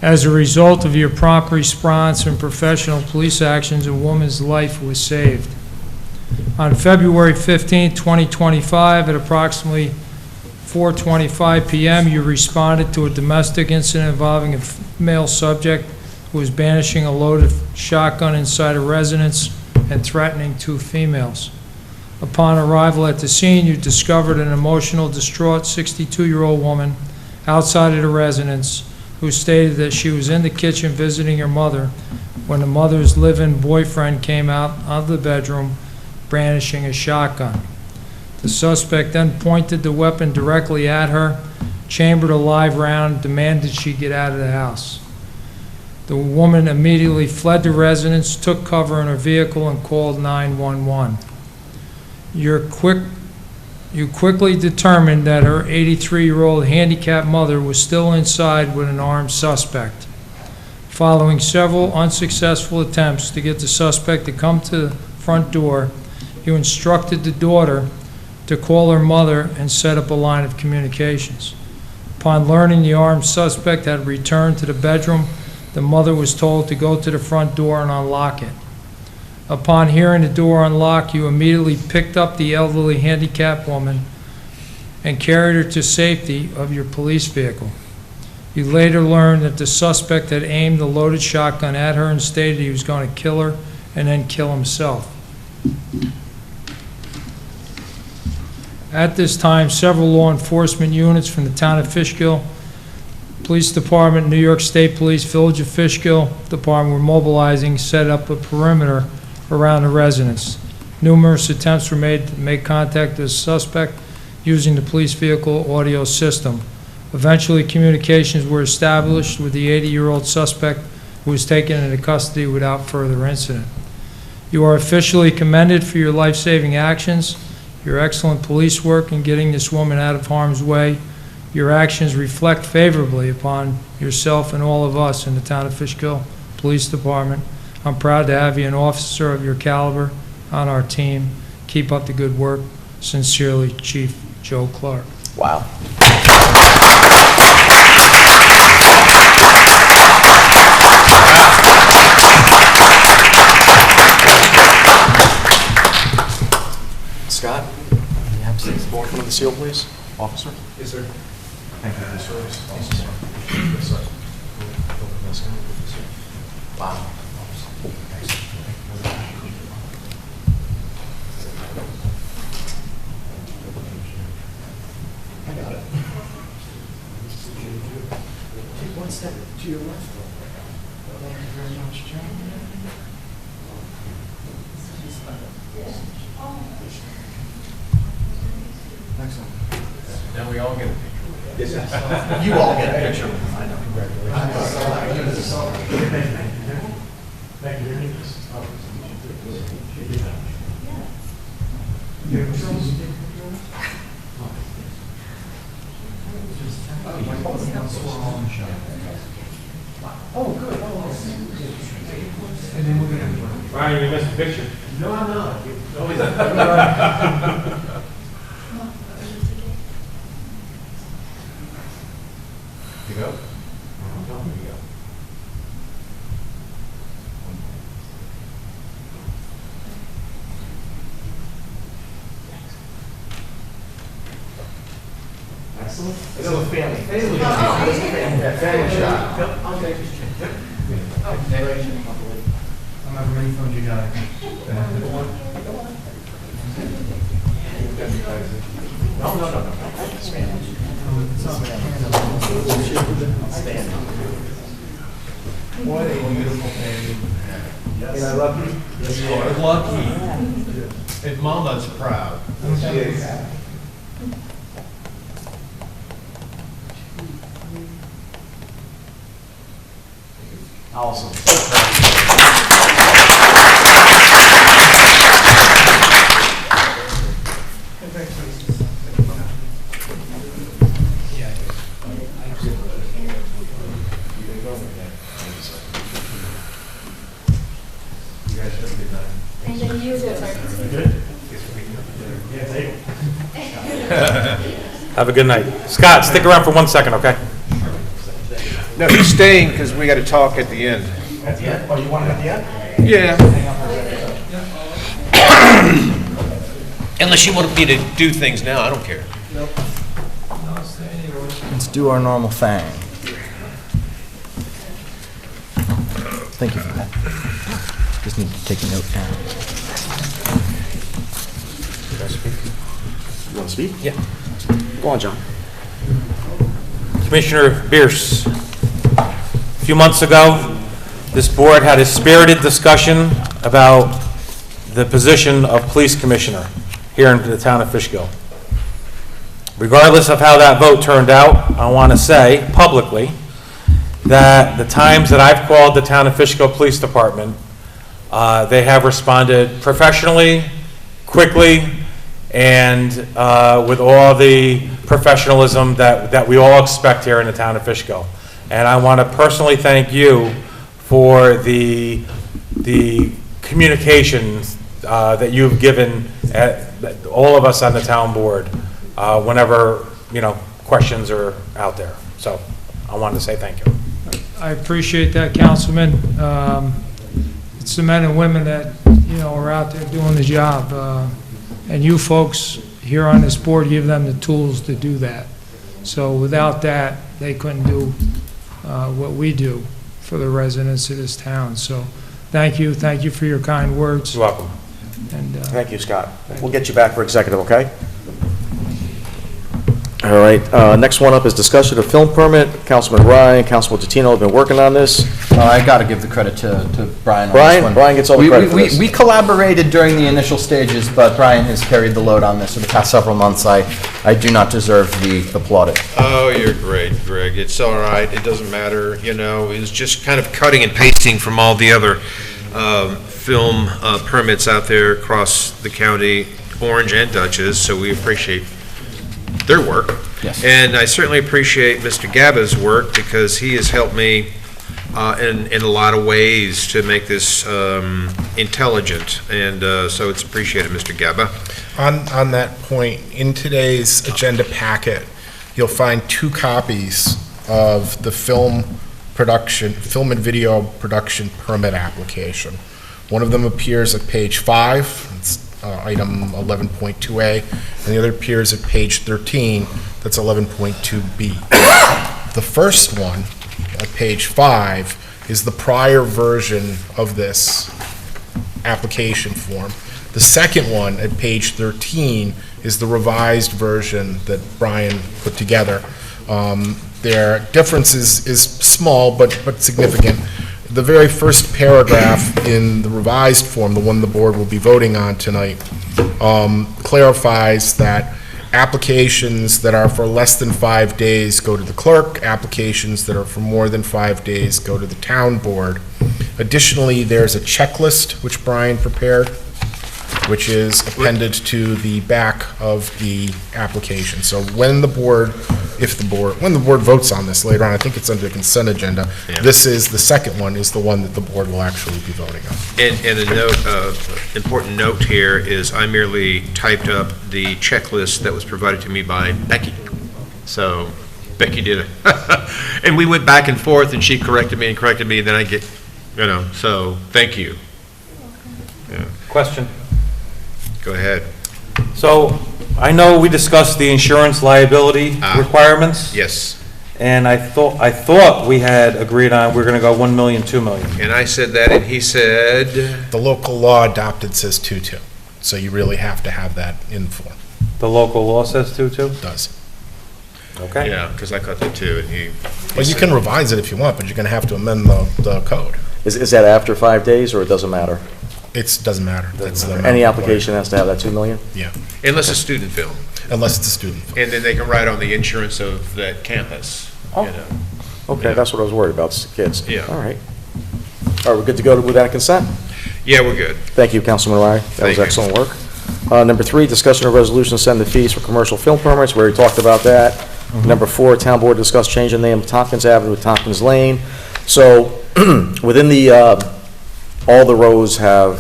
As a result of your prompt response and professional police actions, a woman's life was saved. On February 15, 2025, at approximately 4:25 p.m., you responded to a domestic incident involving a male subject who was banishing a loaded shotgun inside a residence and threatening 2 females. Upon arrival at the scene, you discovered an emotional, distraught 62-year-old woman outside of the residence who stated that she was in the kitchen visiting her mother when the mother's live-in boyfriend came out of the bedroom brandishing a shotgun. The suspect then pointed the weapon directly at her, chambered a live round, demanded she get out of the house. The woman immediately fled the residence, took cover in her vehicle, and called 911. You quickly determined that her 83-year-old handicapped mother was still inside with an armed suspect. Following several unsuccessful attempts to get the suspect to come to the front door, you instructed the daughter to call her mother and set up a line of communications. Upon learning the armed suspect had returned to the bedroom, the mother was told to go to the front door and unlock it. Upon hearing the door unlock, you immediately picked up the elderly handicapped woman and carried her to safety of your police vehicle. You later learned that the suspect had aimed the loaded shotgun at her and stated he was going to kill her and then kill himself. At this time, several law enforcement units from the town of Fishkill, Police Department, New York State Police, Village of Fishkill Department were mobilizing, set up a perimeter around the residence. Numerous attempts were made to make contact with the suspect using the police vehicle audio system. Eventually, communications were established with the 80-year-old suspect, who was taken into custody without further incident. You are officially commended for your life-saving actions, your excellent police work in getting this woman out of harm's way. Your actions reflect favorably upon yourself and all of us in the town of Fishkill Police Department. I'm proud to have you, an officer of your caliber, on our team. Keep up the good work. Sincerely, Chief Joe Clark. Wow. Scott, you have to walk into the seal, please, officer? Yes, sir. Thank you for the service, officer. Yes, sir. Wow. I got it. Take one step to your left. Thank you very much, John. Excellent. Now we all get a picture. Yes, you all get a picture. I know. Thank you. Oh, good. And then we're going to... Ryan, you missed a picture. No, I'm not. Always. You go? Excellent. It's a family. Family shot. Family shot. I'll take this. How many phones you got? No. What a beautiful baby. Yes. And I love you. Yes, you are. Lucky. And Mama's proud. She is. Awesome. Have a good night. Scott, stick around for 1 second, okay? No, he's staying because we got to talk at the end. At the end? Oh, you want it at the end? Yeah. Unless you want me to do things now, I don't care. Let's do our normal thing. Thank you for that. Just need to take a note down. You want to speak? Yeah. Go on, John. Commissioner Bierce, a few months ago, this board had a spirited discussion about the position of police commissioner here in the town of Fishkill. Regardless of how that vote turned out, I want to say publicly that the times that I've called the town of Fishkill Police Department, they have responded professionally, quickly, and with all the professionalism that we all expect here in the town of Fishkill. And I want to personally thank you for the communications that you've given all of us on the town board whenever, questions are out there. So I wanted to say thank you. I appreciate that, Councilman. It's the men and women that, are out there doing the job. And you folks here on this board give them the tools to do that. So without that, they couldn't do what we do for the residents of this town. So thank you for your kind words. You're welcome. And Thank you, Scott. We'll get you back for executive, okay? All right, next one up is discussion of film permit. Councilman Ryan, Councilman Tatino have been working on this. I got to give the credit to Brian on Brian? this one. Brian gets all the credit for this. We collaborated during the initial stages, but Brian has carried the load on this for the past several months. I do not deserve the plaudit. Oh, you're great, Greg. It's all right. It doesn't matter, you know, it's just kind of cutting and pasting from all the other film permits out there across the county, Orange and Dutchess, so we appreciate their work. Yes. And I certainly appreciate Mr. Gaba's work because he has helped me in a lot of ways to make this intelligent, and so it's appreciated, Mr. Gaba. On that point, in today's agenda packet, you'll find 2 copies of the film and video production permit application. One of them appears at page 5, it's item 11.2A, and the other appears at page 13, that's 11.2B. The first one, at page 5, is the prior version of this application form. The second one, at page 13, is the revised version that Brian put together. Their difference is small but significant. The very first paragraph in the revised form, the one the board will be voting on tonight, clarifies that applications that are for less than 5 days go to the clerk, applications that are for more than 5 days go to the town board. Additionally, there's a checklist which Brian prepared, which is appended to the back of the application. So when the board votes on this later on, I think it's under the consent agenda, this is, the second one is the one that the board will actually be voting on. And a note, important note here is I merely typed up the checklist that was provided to me by Becky. So Becky did it. And we went back and forth, and she corrected me, and then I get, you know, so thank you. Yeah. Question. Go ahead. So, I know we discussed the insurance liability requirements. Yes. And I thought we had agreed on, we're gonna go 1 million, 2 million. And I said that, and he said, The local law adopted says 2.2, so you really have to have that in form. The local law says 2.2? It does. Okay. yeah, because I caught that too, and he. Well, you can revise it if you want, but you're going to have to amend the code. Is that after 5 days, or it doesn't matter? It doesn't matter. That's the amount Any required. application has to have that 2 million? Yeah, Unless it's student film, unless it's a student. and then they can write on the insurance of that campus, you know. Okay, that's what I was worried about, it's the kids. Yeah. All right. All right, we're good to go with that consent? Yeah, we're good. Thank you, Councilman Rye. That Thank was you. excellent work. Number 3, discussion of resolution to send the fees for commercial film permits. We already talked about that. Mm-hmm. Number 4, town board discuss changing the name of Tompkins Avenue to Tompkins Lane. So within the, all the roads have,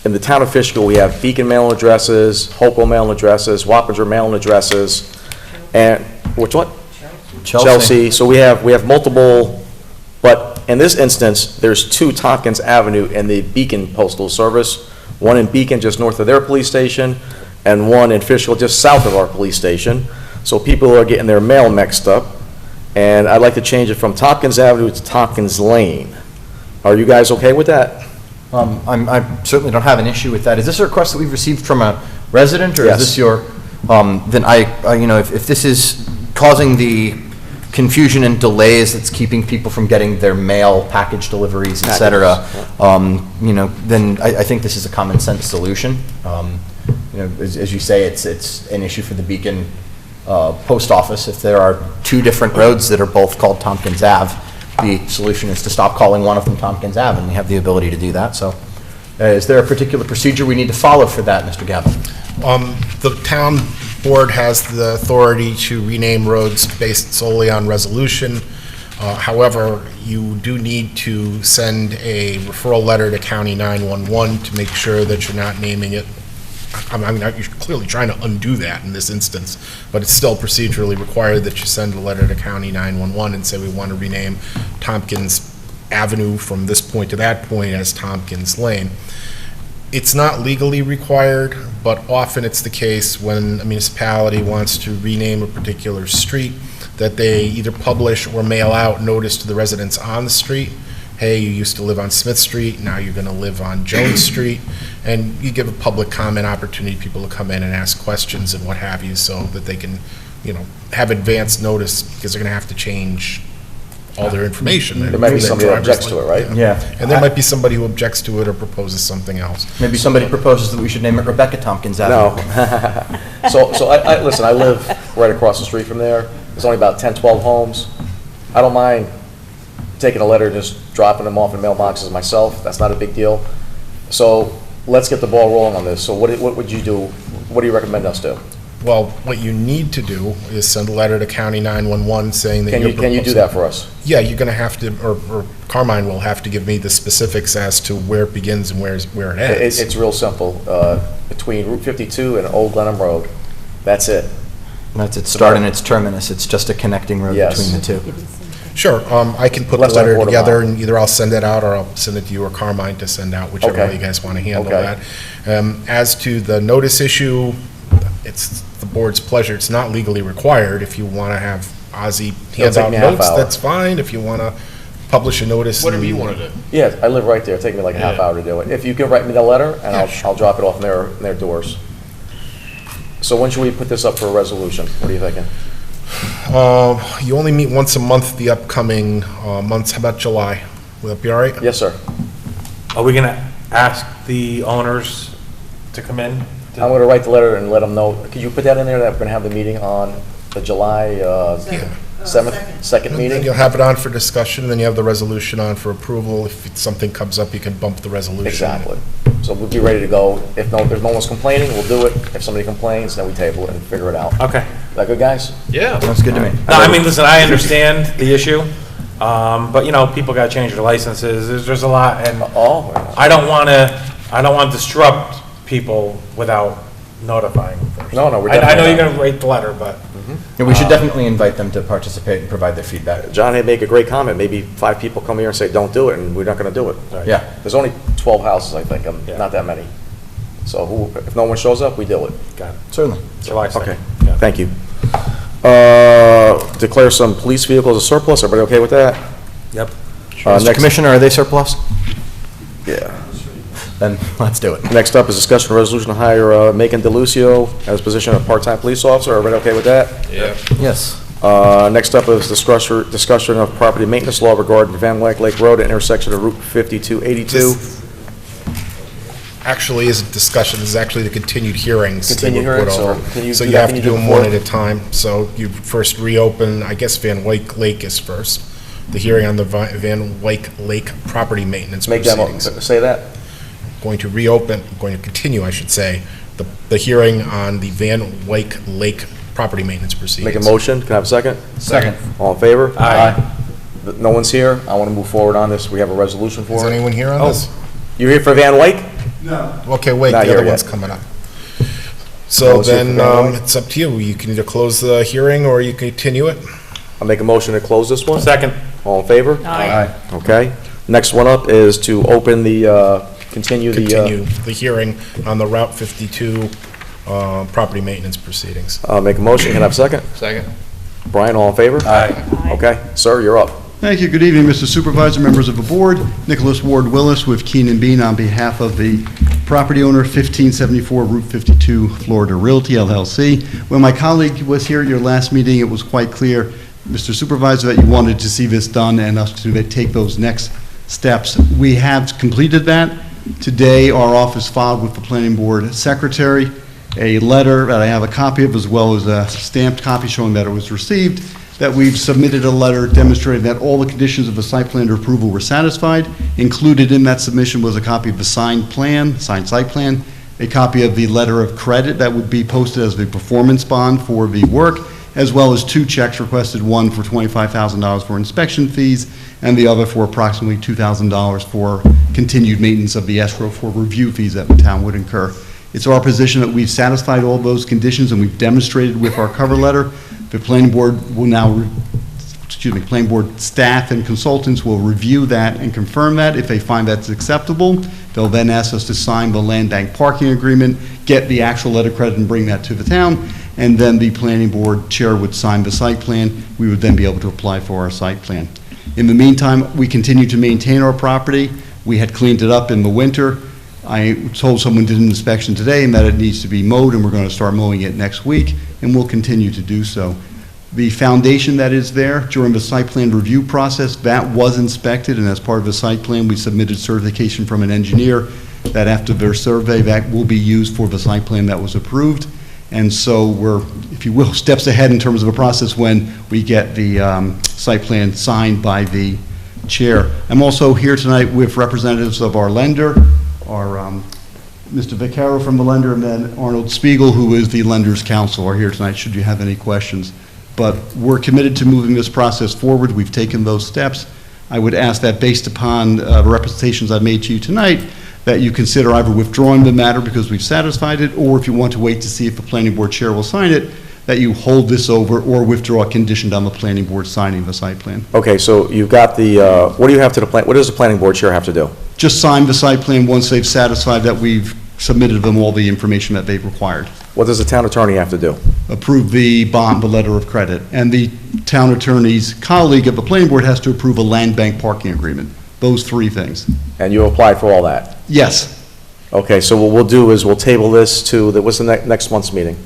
in the town of Fishkill, we have Beacon mailing addresses, Hopewell mailing addresses, Wappinger mailing addresses, and, which what? Chelsea. So we have multiple, but in this instance, there's 2 Tompkins Avenue in the Beacon Postal Service, one in Beacon just north of their police station, and one in Fishkill just south of our police station. So people are getting their mail mixed up, and I'd like to change it from Tompkins Avenue to Tompkins Lane. Are you guys okay with that? I certainly don't have an issue with that. Is this a request that we've received from a resident, or Yes. is this your, then you know, if this is causing the confusion and delays that's keeping people from getting their mail, package deliveries, et cetera, you know, then I think this is a common sense solution. You know, as you say, it's an issue for the Beacon post office. If there are 2 different roads that are both called Tompkins Ave, the solution is to stop calling one of them Tompkins Ave, and we have the ability to do that. So is there a particular procedure we need to follow for that, Mr. Gavin? The town board has the authority to rename roads based solely on resolution. However, you do need to send a referral letter to County 911 to make sure that you're not naming it. I mean, you're clearly trying to undo that in this instance, but it's still procedurally required that you send a letter to County 911 and say we want to rename Tompkins Avenue from this point to that point as Tompkins Lane. It's not legally required, but often it's the case when a municipality wants to rename a particular street that they either publish or mail out notice to the residents on the street hey, you used to live on Smith Street, now you're going to live on Jones Street, and you give a public comment opportunity, people to come in and ask questions and what have you, so that they can, have advance notice, because they're going to have to change all their information. There might be somebody that objects to it, right? Yeah. And there might be somebody who objects to it or proposes something else. Maybe somebody proposes that we should name it Rebecca Tompkins Avenue. No. So listen, I live right across the street from there. There's only about 10, 12 homes. I don't mind taking a letter and just dropping them off in mailboxes myself. That's not a big deal. So let's get the ball rolling on this. So what would you do? What do you recommend us do? Well, what you need to do is send a letter to County 911 saying that Can you're you do proposing- that for us? Yeah, you're going to have to, or Carmine will have to give me the specifics as to where it begins and where it ends. It's real simple. Between Route 52 and Old Glenham Road. That's it. That's its start and its terminus. It's just a connecting road Yes. between the two. Sure, I can put the Less than a letter quarter together, mile. and either I'll send it out, or I'll send it to you or Carmine to send out, whichever Okay. way you guys want to handle Okay. that. As to the notice issue, it's the board's pleasure. It's not legally required. If you want to have Ozzy hand take out me a half notes, hour. that's fine. If you want to publish a notice. Whatever you want to do. Yeah, I live right there. It'll take me like a half Yeah. hour to do it. If you can write me the letter, and I'll drop it off in their doors. So when should we put this up for a resolution? What are you thinking? You only meet once a month, the upcoming months. How about July? Will that be all right? Yes, sir. Are we gonna ask the owners to come in? I'm going to write the letter and let them know. Could you put that in there that we're going to have the meeting on the July 7th, second And then meeting? you'll have it on for discussion, then you have the resolution on for approval. If something comes up, you can bump the resolution. Exactly. So we'll be ready to go. If no one's complaining, we'll do it. If somebody complains, then we table it and figure it out. Okay. Is that good, guys? Yeah. That's good to me. No, I mean, listen, I understand the issue, but, people gotta change their licenses, there's a lot, and Oh, I don't wanna disrupt people without notifying them first. No, we're I know definitely you're not. gonna write the letter, but, Yeah, we should definitely invite them to participate and provide their feedback. John had make a great comment. Maybe 5 people come here and say, don't do it, and we're not going to do it. Yeah. There's only 12 houses, I think, Yeah. not that many. So if no one shows up, we do it. got it. Certainly. July 2nd. Okay, Yeah. thank you. Declare some police vehicles as surplus. Everybody okay with that? Yep. Mr. Next- Commissioner, are they surplus? Yeah. Then let's do it. Next up is discussion of resolution to hire Macon DeLucio as position of part-time police officer. Everybody okay with that? Yeah. Yes. Next up is discussion of property maintenance law regarding Van Wyck Lake Road at intersection of Route 5282. This actually isn't discussion, this is actually the continued hearings. that Continued were put hearings, so over. can you So do you that? have Can to you do do them them one for- at a time. So you first reopen, I guess Van Wyck Lake is first, the hearing on the Van Wyck Lake property maintenance Make them, proceedings. say that? Going to reopen, going to continue, I should say, the hearing on the Van Wyck Lake property maintenance proceedings. Make a motion. Can I have a second? Second. All in favor? Aye. No one's here. I want to move forward on this. We have a resolution Is for it. anyone here on Oh. this? You here for Van Wyck? Okay, wait, Not the here other one's yet. coming up. No So one's here for then, Van Wyck? it's up to you. You can either close the hearing or you can continue it. I'll make a motion to close this one. Second. All in favor? Aye. Okay. Next one up is to open the, continue Continue the hearing on the Route 52 property maintenance proceedings. Make a motion. Can I have a second? Second. Brian, all in favor? Aye. Okay. Sir, you're up. Thank you. Good evening, Mr. Supervisor, members of the board. Nicholas Ward Willis with Keenan Bean on behalf of the property owner, 1574 Route 52, Florida Realty LLC. When my colleague was here at your last meeting, it was quite clear, Mr. Supervisor, that you wanted to see this done and us to take those next steps. We have completed that. Today, our office filed with the planning board secretary a letter that I have a copy of, as well as a stamped copy showing that it was received, that we've submitted a letter demonstrating that all the conditions of the site plan approval were satisfied. Included in that submission was a copy of the signed plan, signed site plan, a copy of the letter of credit that would be posted as the performance bond for the work, as well as 2 checks requested, one for $25,000 for inspection fees, and the other for approximately $2,000 for continued maintenance of the escrow for review fees that the town would incur. It's our position that we've satisfied all those conditions, and we've demonstrated with our cover letter. The planning board will now, planning board staff and consultants will review that and confirm that. If they find that's acceptable, they'll then ask us to sign the land bank parking agreement, get the actual letter of credit and bring that to the town, and then the planning board chair would sign the site plan. We would then be able to apply for our site plan. In the meantime, we continue to maintain our property. We had cleaned it up in the winter. I told someone did an inspection today and that it needs to be mowed, and we're going to start mowing it next week, and we'll continue to do so. The foundation that is there during the site plan review process, that was inspected, and as part of the site plan, we submitted certification from an engineer that after their survey, that will be used for the site plan that was approved. And so we're, if you will, steps ahead in terms of a process when we get the site plan signed by the chair. I'm also here tonight with representatives of our lender, Mr. Vaccaro from the lender, and then Arnold Spiegel, who is the lender's counsel, are here tonight should you have any questions. But we're committed to moving this process forward. We've taken those steps. I would ask that based upon the representations I've made to you tonight, that you consider either withdrawing the matter because we've satisfied it, or if you want to wait to see if the planning board chair will sign it, that you hold this over or withdraw conditioned on the planning board signing the site plan. Okay, so you've got the, what do you have to the plan, what does the planning board chair have to do? Just sign the site plan once they've satisfied that we've submitted them all the information that they've required. What does the town attorney have to do? Approve the bond, the letter of credit. And the town attorney's colleague at the planning board has to approve a land bank parking agreement. Those three things. And you applied for all that? Yes. Okay, so what we'll do is we'll table this to, what's the next month's meeting?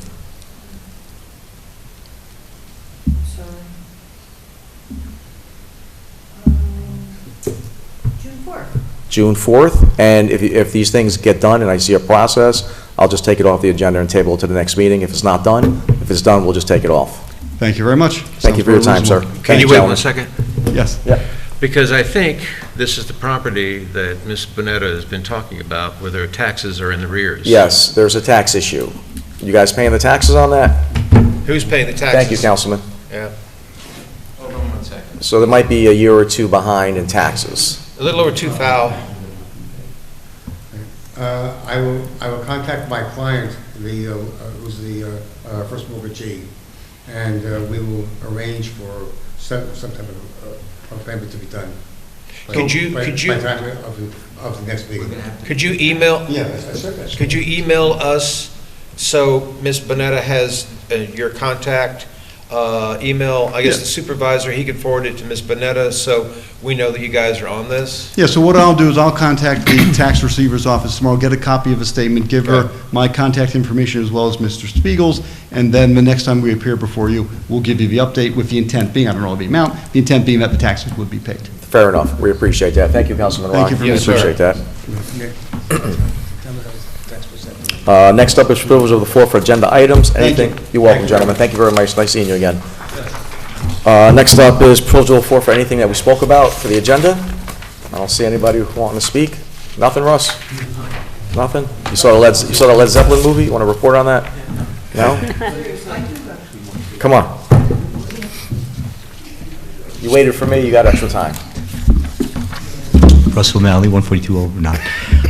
June 4th, and if these things get done and I see a process, I'll just take it off the agenda and table it to the next meeting. If it's not done, if it's done, we'll just take it off. Thank you very much. Thank you for your time, sir. Can you wait 1 second? Yes. Yeah. Because I think this is the property that Ms. Bonetta has been talking about, where their taxes are in the rears. Yes, there's a tax issue. You guys paying the taxes on that? Who's paying the taxes? Thank you, Councilman. Yeah. Hold on 1 second. So there might be a year or two behind in taxes. A little over 2 foul. I will contact my client, who's the first mortgagee, and we will arrange for some type of payment to be done. Could you by time of the next meeting? Could you email? Yeah, I said that. Could you email us so Ms. Bonetta has your contact? Email, I guess, the supervisor, he could forward it to Ms. Bonetta, so we know that you guys are on this. Yeah, so what I'll do is I'll contact the tax receiver's office tomorrow, get a copy of the statement, give her my contact information as well as Mr. Spiegel's, and then the next time we appear before you, we'll give you the update with the intent being, I don't know the amount, the intent being that the taxes would be paid. Fair enough. We appreciate that. Thank you, Councilman Ron. Thank you for We your appreciate that. Yeah. Next up is privilege of the floor for agenda items. Thank you. Anything? You're welcome, gentlemen. Thank you very much. Nice seeing you again. Next up is privilege of the floor for anything that we spoke about for the agenda. I don't see anybody wanting to speak. Nothing, Russ? Nothing? You saw the Led Zeppelin movie? You want to report on that? No? Come on. You waited for me. You got extra time. Russell Malley, 142 over 9.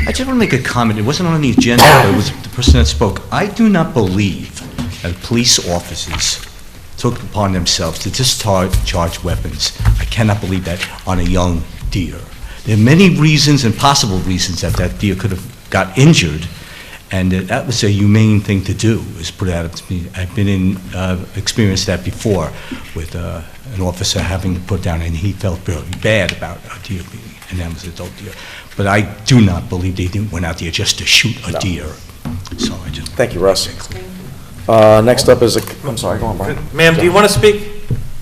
I just want to make a comment. It wasn't on the agenda, but it was the person that spoke. I do not believe that police officers took upon themselves to discharge weapons. I cannot believe that on a young deer. There are many reasons and possible reasons that that deer could have got injured, and that was a humane thing to do, is put it out to me. I've been in, experienced that before with an officer having to put down, and he felt very bad about a deer being, and that was an adult deer. But I do not believe they didn't went out there just to shoot a deer. So I just... Thank you, Russ. Next up is I'm sorry, go on, Brian. Ma'am, do you want to speak?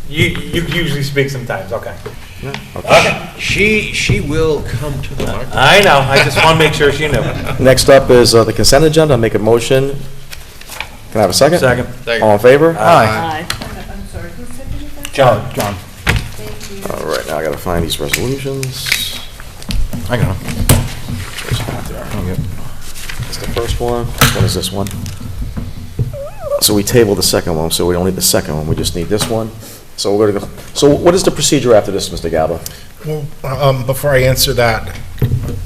You usually speak sometimes, okay. Okay. She will come to the microphone. I know, I just want to make sure she knew. Next up is the consent agenda. I'll make a motion. Can I have a second? Second. All in favor? Aye. I'm sorry, who seconded that? John. Thank you. All right, now I gotta find these resolutions. I got them. That's the first one. What is this one? So we tabled the second one, so we don't need the second one. We just need this one. So we're gonna go. So what is the procedure after this, Mr. Gaba? Well, before I answer that,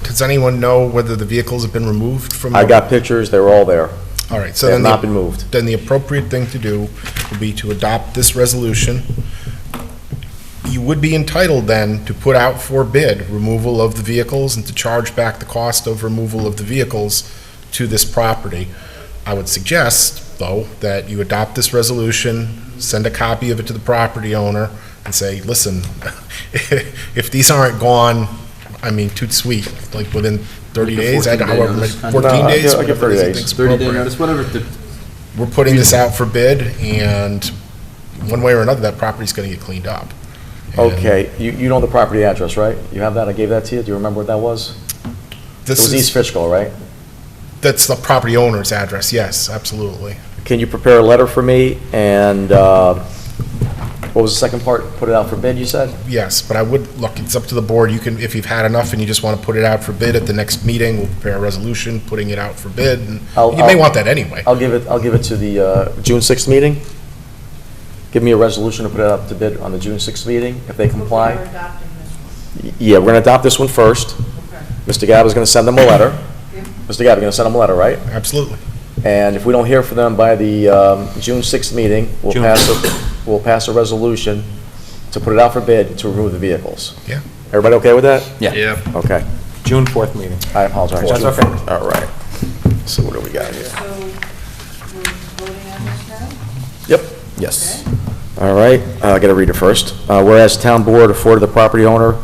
does anyone know whether the vehicles have been removed from? I got pictures. They were all there. All right, so They have then not been moved. Then the appropriate thing to do would be to adopt this resolution. You would be entitled then to put out for bid removal of the vehicles and to charge back the cost of removal of the vehicles to this property. I would suggest, though, that you adopt this resolution, send a copy of it to the property owner, and say, listen, if these aren't gone, I mean, toot sweet, like within 30 days, I don't know, however many, 14 days? I'll give 30 days. 30-day notice, whatever. We're putting this out for bid, and one way or another, that property's gonna get cleaned up. And Okay, you know the property address, right? You have that, I gave that to you, do you remember what that was? It This was East is, Fishkill, right? that's the property owner's address, yes, absolutely. Can you prepare a letter for me, and, what was the second part? Put it out for bid, you said? Yes, but I would, look, it's up to the board, you can, if you've had enough and you just wanna put it out for bid at the next meeting, we'll prepare a resolution, putting it out for bid, and you may want that anyway. I'll give it to the June 6th meeting. Give me a resolution to put it up to bid on the June 6th meeting, if they comply. Yeah, we're going to adopt this one first. Mr. Gab is going to send them a letter. Mr. Gab, you're going to send them a letter, right? Absolutely. And if we don't hear from them by the June 6th meeting, we'll pass a resolution to put it out for bid to remove the vehicles. Yeah. Everybody okay with that? Yeah. Okay. June 4th meeting. I apologize. That's June okay. 4th. All right. So what do we got here? So, we're voting on this now? Yep. Yes. All right, I got to read it first. Whereas the town board afforded the property owner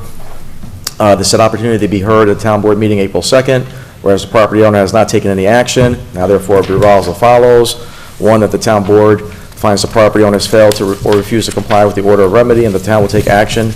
the said opportunity to be heard at the town board meeting April 2nd, whereas the property owner has not taken any action, now therefore be resolved as follows. One, that the town board finds the property owner has failed to or refused to comply with the order of remedy, and the town will take action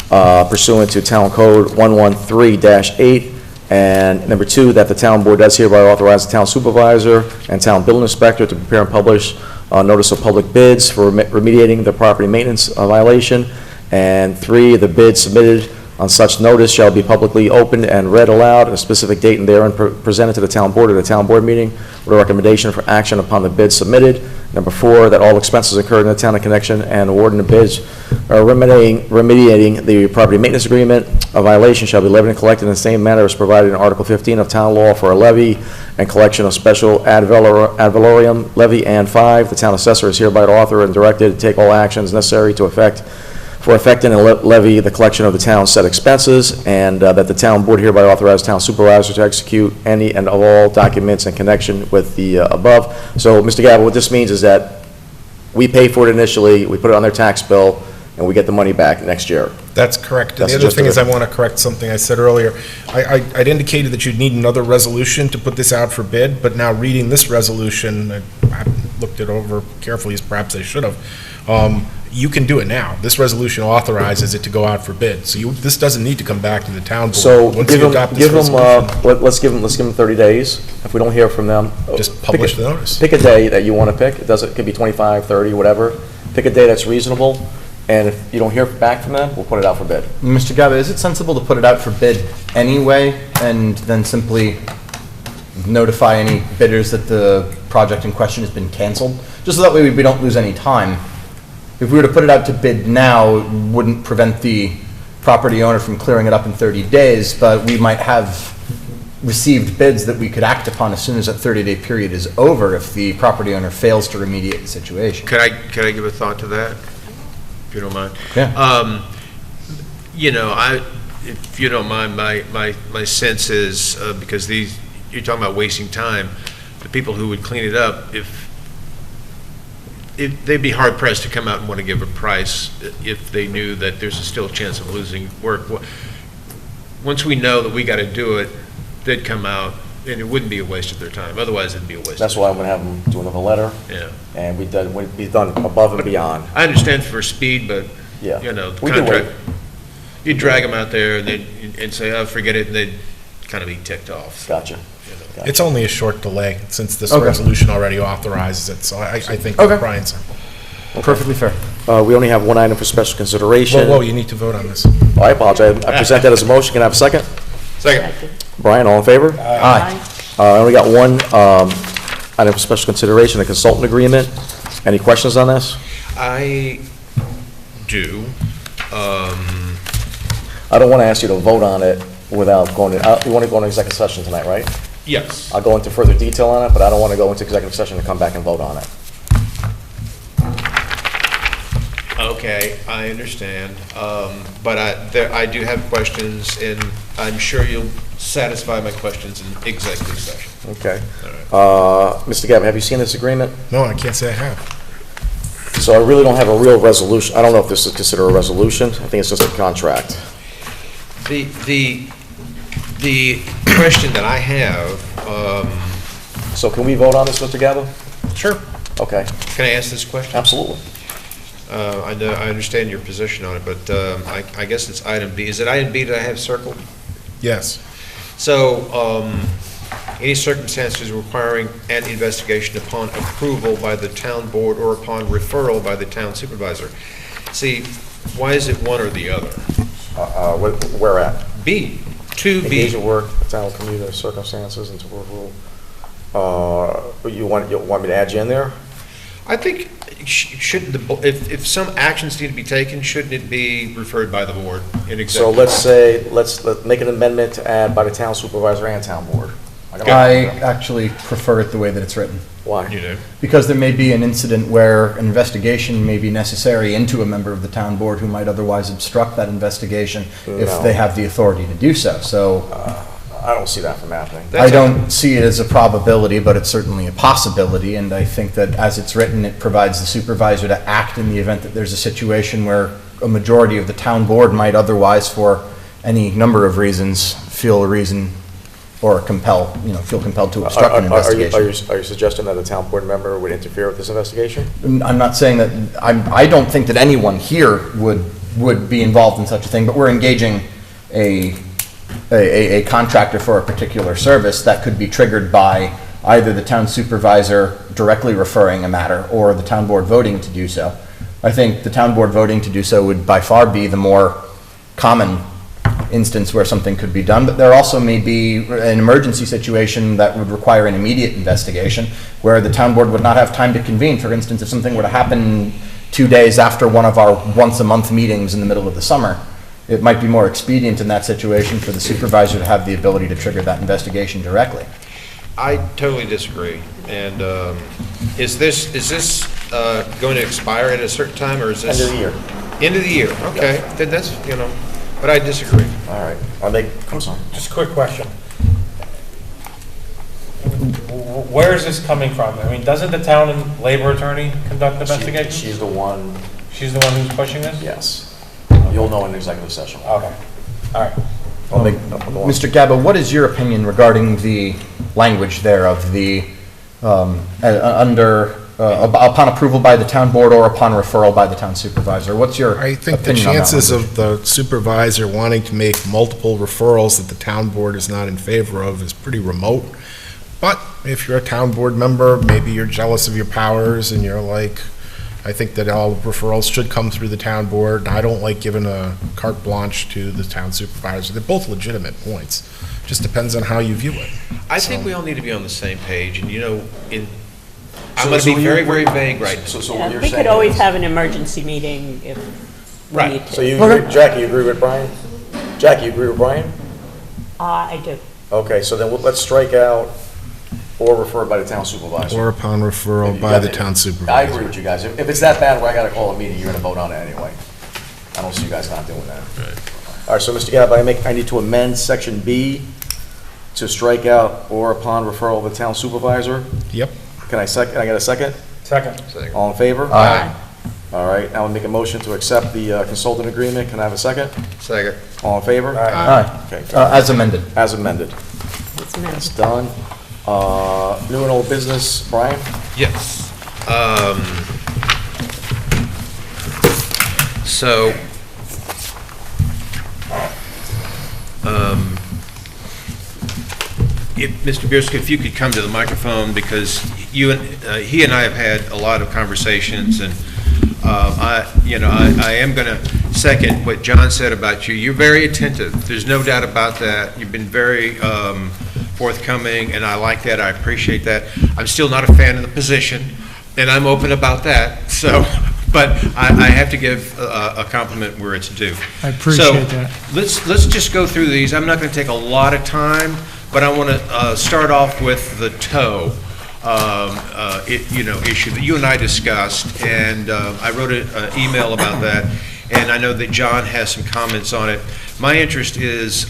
pursuant to Town Code 113-8. And number two, that the town board does hereby authorize the town supervisor and town building inspector to prepare and publish notice of public bids for remediating the property maintenance violation. And three, the bid submitted on such notice shall be publicly opened and read aloud at a specific date and therein presented to the town board at a town board meeting with a recommendation for action upon the bid submitted. Number four, that all expenses incurred in the town in connection and awarding the bids remediating the property maintenance agreement, a violation shall be levied and collected in the same manner as provided in Article 15 of Town Law for a levy and collection of special ad valorem levy. And five, the town assessor is hereby authorized and directed to take all actions necessary to effect and levy the collection of the town's said expenses, and that the town board hereby authorize town supervisor to execute any and all documents in connection with the above. So, Mr. Gabel, what this means is that we pay for it initially, we put it on their tax bill, and we get the money back next year. That's correct. And That's the the other gist thing of is, it. I want to correct something I said earlier. I'd indicated that you'd need another resolution to put this out for bid, but now reading this resolution, I haven't looked it over carefully as perhaps I should have. You can do it now. This resolution authorizes it to go out for bid. So this doesn't need to come back to the town board. So, Once give you them, adopt this resolution, let's give them 30 days. If we don't hear from them. just publish the notice. Pick a day that you want to pick. It could be 25, 30, whatever. Pick a day that's reasonable, and if you don't hear back from them, we'll put it out for bid. Mr. Gaba, is it sensible to put it out for bid anyway, and then simply notify any bidders that the project in question has been canceled? Just so that way we don't lose any time. If we were to put it out to bid now, it wouldn't prevent the property owner from clearing it up in 30 days, but we might have received bids that we could act upon as soon as that 30-day period is over if the property owner fails to remediate the situation. Could I give a thought to that, if you don't mind? Yeah. You know, if you don't mind, my sense is, because you're talking about wasting time, the people who would clean it up, they'd be hard pressed to come out and want to give a price if they knew that there's still a chance of losing work. Once we know that we got to do it, they'd come out, and it wouldn't be a waste of their time. Otherwise, it'd be a waste. That's why I'm going to have them do another letter, Yeah. and we've done above and beyond. I understand for speed, but, Yeah. you know, the We can contract, wait. you drag them out there and say, oh, forget it, and they'd kind of be ticked off. Gotcha. It's only a short delay since this Okay. resolution already authorizes it, so I think Okay. Brian's. Perfectly fair. We only have one item for special consideration. Whoa, you need to vote on this. Oh, I apologize. I present that as a motion. Can I have a second? Second. Brian, all in favor? Aye. I only got one item for special consideration, a consultant agreement. Any questions on this? I do. I don't want to ask you to vote on it without going to, you want to go into executive session tonight, right? Yes. I'll go into further detail on it, but I don't want to go into executive session and come back and vote on it. Okay, I understand. But I do have questions, and I'm sure you'll satisfy my questions in executive session. Okay. Mr. Gavin, have you seen this agreement? No, I can't say I have. So I really don't have a real resolution. I don't know if this is considered a resolution. I think it's just a contract. The question that I have, So can we vote on this, Mr. Gaba? sure, Okay, can I ask this question? absolutely. I know, I understand your position on it, but I guess it's item B. Is it item B that I have circled? Yes. So, any circumstances requiring an investigation upon approval by the town board or upon referral by the town supervisor. See, why is it one or the other? Where at? B, 2B. Engage in work, town community circumstances and to rule. You want me to add you in there? I think, shouldn't if some actions need to be taken, shouldn't it be referred by the board in So executive? let's say, let's make an amendment to add by the town supervisor and town board. I actually prefer it the way that it's written. Why? You know, Because there may be an incident where an investigation may be necessary into a member of the town board who might otherwise obstruct that investigation if No. they have the authority to do so. So I don't see that from happening. I don't see it as a probability, but it's certainly a possibility. And I think that as it's written, it provides the supervisor to act in the event that there's a situation where a majority of the town board might otherwise, for any number of reasons, feel a reason or feel compelled to obstruct an investigation. Are you suggesting that a town board member would interfere with this investigation? I'm not saying that, I don't think that anyone here would be involved in such a thing, but we're engaging a contractor for a particular service that could be triggered by either the town supervisor directly referring a matter or the town board voting to do so. I think the town board voting to do so would by far be the more common instance where something could be done, but there also may be an emergency situation that would require an immediate investigation where the town board would not have time to convene. For instance, if something were to happen 2 days after one of our once-a-month meetings in the middle of the summer, it might be more expedient in that situation for the supervisor to have the ability to trigger that investigation directly. I totally disagree. And is this going to expire at a certain time, or is this? End of the year. End of the year, okay. Then that's, but I disagree. All right, come on. Just a quick question. Where is this coming from? I mean, doesn't the town and labor attorney conduct investigations? She's the one, She's the one who's pushing this? yes. You'll know in executive session. Okay, all right. Mr. Gaba, what is your opinion regarding the language there of the, upon approval by the town board or upon referral by the town supervisor? What's your I think the opinion on that chances language? of the supervisor wanting to make multiple referrals that the town board is not in favor of is pretty remote. But if you're a town board member, maybe you're jealous of your powers and you're like, I think that all referrals should come through the town board. I don't like giving a carte blanche to the town supervisor. They're both legitimate points. Just depends on how you view it. I think we all need to be on the I'm going to be very, very vague right now. So Yeah, what you're we saying could always is- have an emergency meeting if we Right. need to. So you agree, Jackie, you agree with Brian? Jackie, you agree with Brian? I do. Okay, so then let's strike out or referred by the town supervisor. Or upon referral by the town I supervisor. agree with you guys. If it's that bad where I gotta call a meeting, you're gonna vote on it anyway. I don't see you guys not doing that. All right, so Mr. Gaba, I need to amend section B to strike out or upon referral of the town supervisor. Yep. Can I get a second? Second. All in favor? Aye. All right, now I'll make a motion to accept the consultant agreement. Can I have a second? Second. All in favor? Aye. Okay, As amended. as amended. It's amended. That's done. New and old business, Brian? Yes. So, Mr. Bierska, if you could come to the microphone, because he and I have had a lot of conversations, and I am going to second what John said about you. You're very attentive. There's no doubt about that. You've been very forthcoming, and I like that. I appreciate that. I'm still not a fan of the position, and I'm open about that. So, but I have to give a compliment where it's due. I appreciate that. Let's just go through these. I'm not going to take a lot of time, but I want to start off with the tow issue that you and I discussed, and I wrote an email about that, and I know that John has some comments on it. My interest is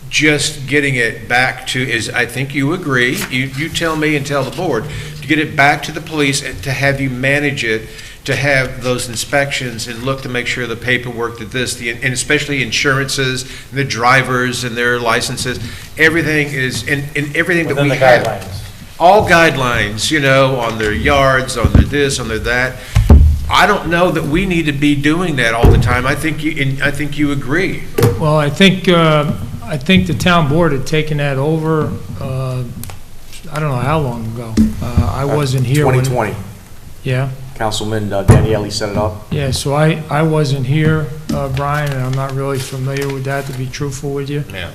just getting it back to, I think you agree, you tell me and tell the board, to get it back to the police and to have you manage it, to have those inspections and look to make sure the paperwork that and especially insurances, and the drivers and their licenses, everything is, and everything that Within we the have. guidelines. All guidelines, on their yards, on their this, on their that. I don't know that we need to be doing that all the time. I think you agree. Well, I think the town board had taken that over, I don't know how long ago. I wasn't here when. 2020. Yeah, Councilman Daniele set it up. yeah, so I wasn't here, Brian, and I'm not really familiar with that, to be truthful with you. Yeah.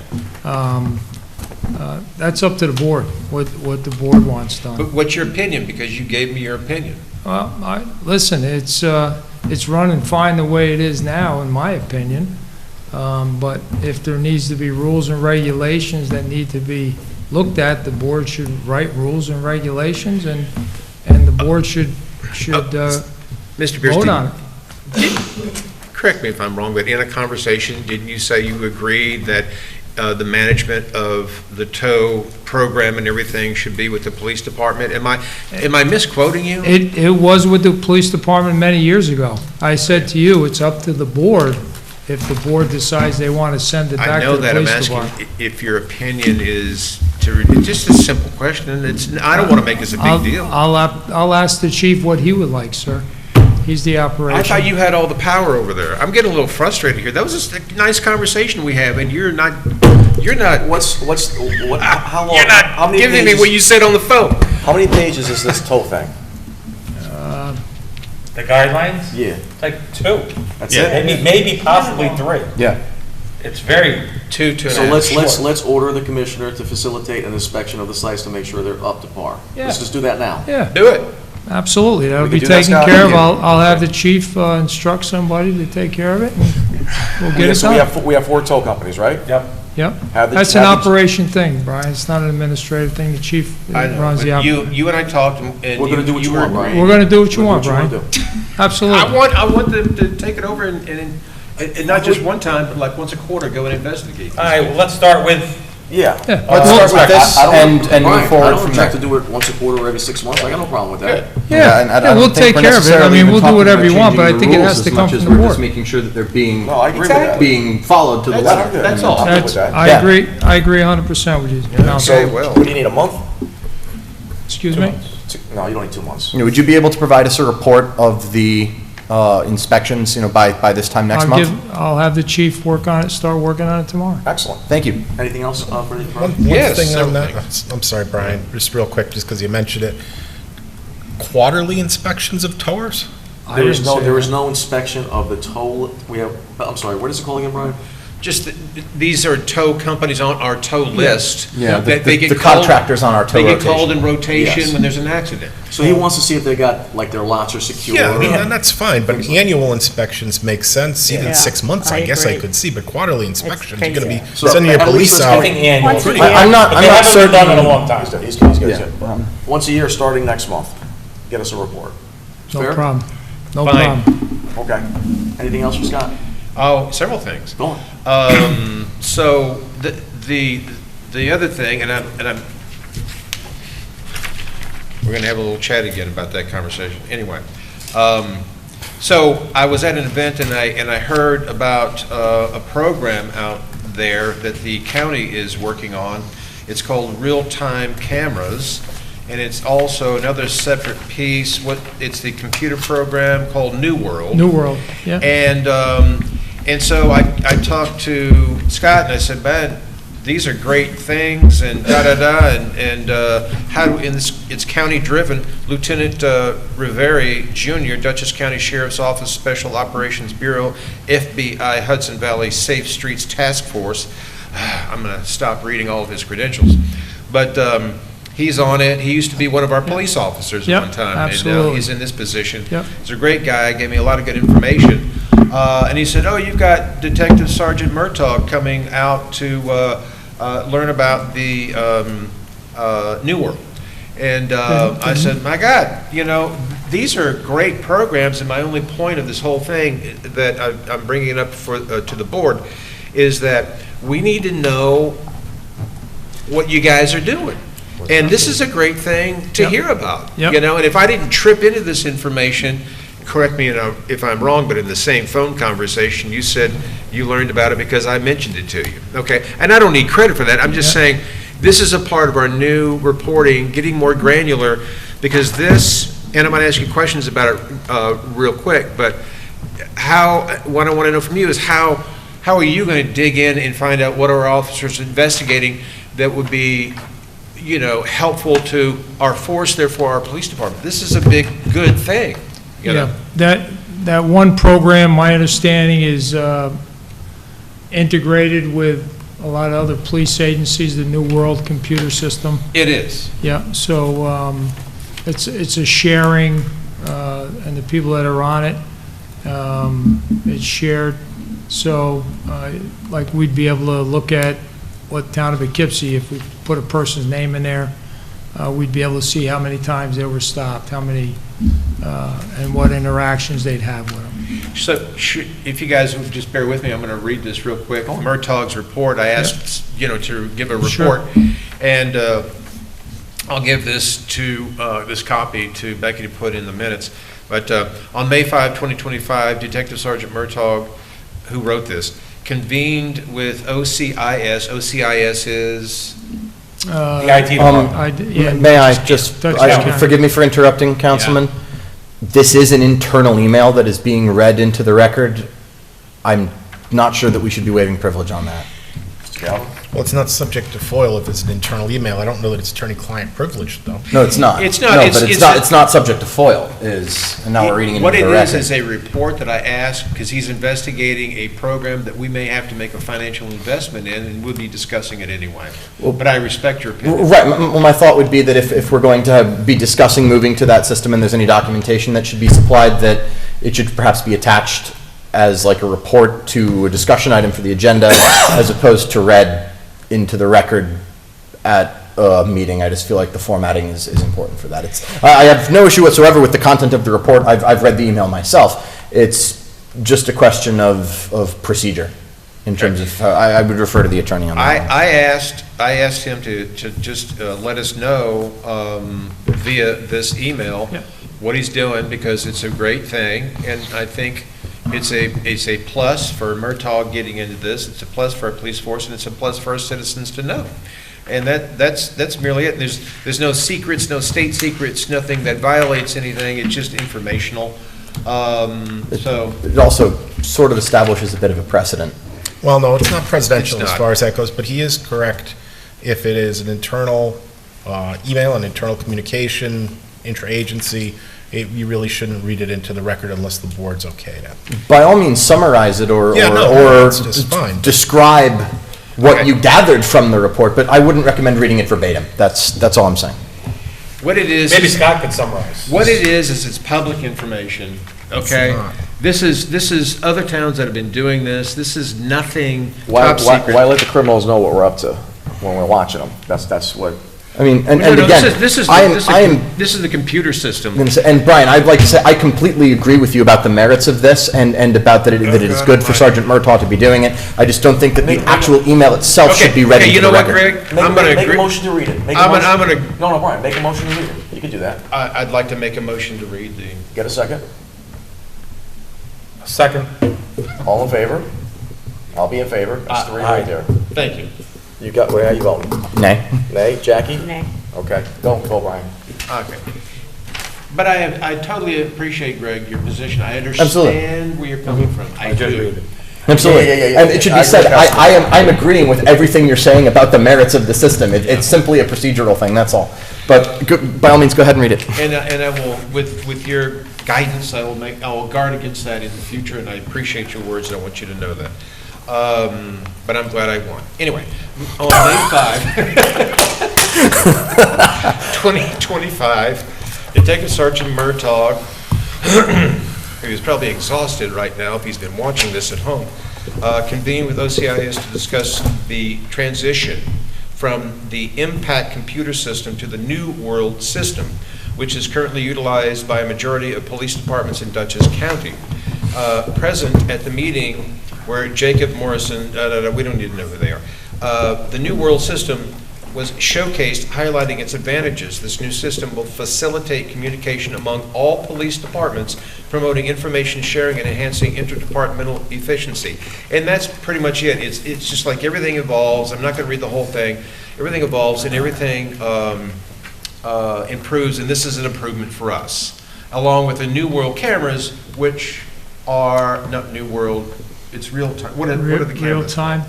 That's up to the board, what the board wants done. But what's your opinion? Because you gave me your opinion. Well, listen, it's running fine the way it is now, in my opinion. But if there needs to be rules and regulations that need to be looked at, the board should write rules and regulations, and the board should Mr. vote on it. Correct me if I'm wrong, but in a conversation, didn't you say you agreed that the management of the tow program and everything should be with the police department? Am I misquoting you? It was with the police department many years ago. I said to you, it's up to the board if the board decides they want to send it I back know to the that. I'm police asking department. if your opinion is it's just a simple question. I don't want to make this a big deal. I'll ask the chief what he would like, sir. He's the operation. I thought you had all the power over there. I'm getting a little frustrated here. That was just a nice conversation we have, and you're not. How long? You're not how many giving me pages- what you said on the phone. How many pages is this tow thing? The guidelines? Yeah. It's like 2. That's Yeah. it? Maybe possibly 3. Yeah. It's very, Two and a So half. let's order the commissioner to facilitate an inspection of the sites to make sure they're up to par. Yeah. Let's just do that now. Yeah, Do it. absolutely. That'll We be can do that, taken Scott? care of. Yeah. I'll have the chief instruct somebody to take care of it, and we'll get it So done. we have 4 tow companies, right? yep. Yep. Have the- That's an have the- operation thing, Brian. It's not an administrative thing. The chief I know, runs the but operation. you and I talked, and We're gonna do what you were want, Brian. agreeing. We're gonna do what you We'll want, do Brian. what you wanna do. Absolutely. I want them to take it over and not just one time, but like once a quarter, go and investigate. All right, well, let's start with, Yeah. Yeah. Let's Well, start with this I don't- and Brian, move forward I don't from object there. to do it once a quarter or every 6 months. I got no problem with that. Yeah, and I yeah, don't we'll think take we're care of it. I necessarily mean, even we'll do talking whatever about you want, but I changing think the it rules has to as come much from as the we're board. just making sure that they're being, No, I agree with that. being followed to the letter. That's all. I'm good with that. I Yeah. agree 100% with you, Okay, Council. well. What do you need, a month? Excuse me? No, you don't need 2 months. Would you be able to provide us a report of the inspections, by this time next month? I'll have the chief start working on it tomorrow. Excellent. Thank you. Anything else for the? One Yes, thing on several that, I'm sorry, Brian, just real quick, just because you mentioned it. Quarterly inspections of towers? There is didn't say there is that. no inspection of the tow, we have, I'm sorry, what is it called again, Brian? Just, these are tow companies on our tow list. Yeah, that they get the called- contractors on our tow They get rotation. called in rotation Yes. when there's an accident. So he wants to see if they got, like, their lots are secure. Yeah, I mean, and that's fine, but annual inspections make sense, even Yeah. 6 months, I I guess I agree. could see, but quarterly inspections, you're gonna be crazy. So sending your at least police let's out. I think annual. Once a But year. I'm not they haven't certain. done it in a long time. He's good, Yeah. Once a year, starting next month, get us a report. No Fair? problem. No Fine. problem. Okay. Anything else for Scott? Oh, several things. Go on. So the other thing, and I'm, we're gonna have a little chat again about that conversation. Anyway, so I was at an event and I heard about a program out there that the county is working on. It's called Real-Time Cameras, and it's also another separate piece. It's the computer program called New World. New World, yeah. And so I talked to Scott and I said, man, these are great things and da-da-da, and it's county-driven. Lieutenant Riveri Jr., Dutchess County Sheriff's Office Special Operations Bureau, FBI Hudson Valley Safe Streets Task Force. I'm going to stop reading all of his credentials. But he's on it. He used to be one of our police officers Yep, at one time. absolutely. And he's in this position. Yep. He's a great guy, gave me a lot of good information. And he said, oh, you've got Detective Sergeant Murtaugh coming out to learn about the New World. And I said, my God, these are great programs, and my only point of this whole thing that I'm bringing it up to the board is that we need to know what you guys are doing. And this is a great thing to Yep. hear about, Yep. you know, and if I didn't trip into this information, correct me if I'm wrong, but in the same phone conversation, you said you learned about it because I mentioned it to you, okay? And I don't need credit for that, I'm just Yeah. saying, this is a part of our new reporting, getting more granular, because this, and I'm gonna ask you questions about it real quick, but what I wanna know from you is how are you gonna dig in and find out what our officers are investigating that would be, you know, helpful to our force, therefore our police department? This is a big, good thing, you know? That one program, my understanding, is integrated with a lot of other police agencies, the New World Computer System. It is. Yeah, so it's a sharing, and the people that are on it, it's shared. So, like, we'd be able to look at what town of Poughkeepsie, if we put a person's name in there, we'd be able to see how many times they were stopped, how many, and what interactions they'd have with them. So, if you guys would just bear with me, I'm going to read this real quick. Murtaugh's report, I asked, you know, to give a report. Sure. And I'll give this copy to Becky to put in the minutes. But on May 5, 2025, Detective Sergeant Murtaugh, who wrote this, convened with OCIS. OCIS is? The IT department. May I just, Dutchess County. forgive me for interrupting, Councilman? This is an internal email that is being read into the record. I'm not sure that we should be waiving privilege on that. Well, it's not subject to FOIL if it's an internal email. I don't know that it's attorney-client privileged, though. No, it's not. It's not. No, It's- but it's it's not subject to FOIL, and now we're reading it What into it the is record. a report that I asked, because he's investigating a program that we may have to make a financial investment in, and we'll be discussing it anyway. But I respect your opinion. Right, my thought would be that if we're going to be discussing moving to that system and there's any documentation that should be supplied, that it should perhaps be attached as like a report to a discussion item for the agenda, as opposed to read into the record at a meeting. I just feel like the formatting is important for that. I have no issue whatsoever with the content of the report. I've read the email myself. It's just a question of procedure in terms of, I would refer to the attorney on that. I asked him to just let us know via this email what he's doing, because it's a great thing, and I think it's a plus for Murtaugh getting into this. It's a plus for our police force, and it's a plus for our citizens to know. And that's merely it. There's no secrets, no state secrets, nothing that violates anything. It's just informational. So It also sort of establishes a bit of a precedent. Well, no, it's not presidential It's as not. far as that goes, but he is correct. If it is an internal email, an internal communication, intra-agency, you really shouldn't read it into the record unless the board's okay to. By all means, summarize it or that's just fine. describe what Okay. you gathered from the report, but I wouldn't recommend reading it verbatim. That's all I'm saying. what it is. Maybe Scott could summarize. What it is it's public information, okay? not. This is other towns that have been doing this. This is nothing Why top secret. let the criminals know what we're up to when we're watching them? That's what, I mean, and No, no, again, this is I am this is the computer system. and Brian, I'd like to say, I completely agree with you about the merits of this and about that it is good for Sergeant Murtaugh to be doing it. I just don't think that the actual email itself should be read Okay, into you know the what, record. Greg? I'm gonna make a agree. motion to read it. Make a I'm motion- gonna, No, Brian, make a motion to read it. You can do that. I'd like to make a motion to read the. Get a second? Second. All in favor? I'll be in favor. That's three right there. Thank you. You got, where are you voting? Nay. Nay? Jackie? Nay. Okay, go, Brian. Okay. But I totally appreciate, Greg, your position. I Absolutely. understand where you're coming from. I do. Absolutely. Yeah. And it should be I said, agree. I'm agreeing with everything you're saying about the merits of the system. It's simply a procedural thing, that's all. But by all means, go ahead and read it. And I will, with your guidance, I will guard against that in the future, and I appreciate your words, and I want you to know that. But I'm glad I won. Anyway, on May 5, 2025, Detective Sergeant Murtaugh, who's probably exhausted right now if he's been watching this at home, convened with OCIS to discuss the transition from the Impact computer system to the New World system, which is currently utilized by a majority of police departments in Dutchess County. Present at the meeting were Jacob Morrison, we don't need to know who they are. The New World system was showcased, highlighting its advantages. This new system will facilitate communication among all police departments, promoting information sharing and enhancing interdepartmental efficiency. And that's pretty much it. It's just like everything evolves. I'm not going to read the whole thing. Everything evolves and everything improves, and this is an improvement for us, along with the New World cameras, which are not New World. It's real time. What are the cameras? Real time?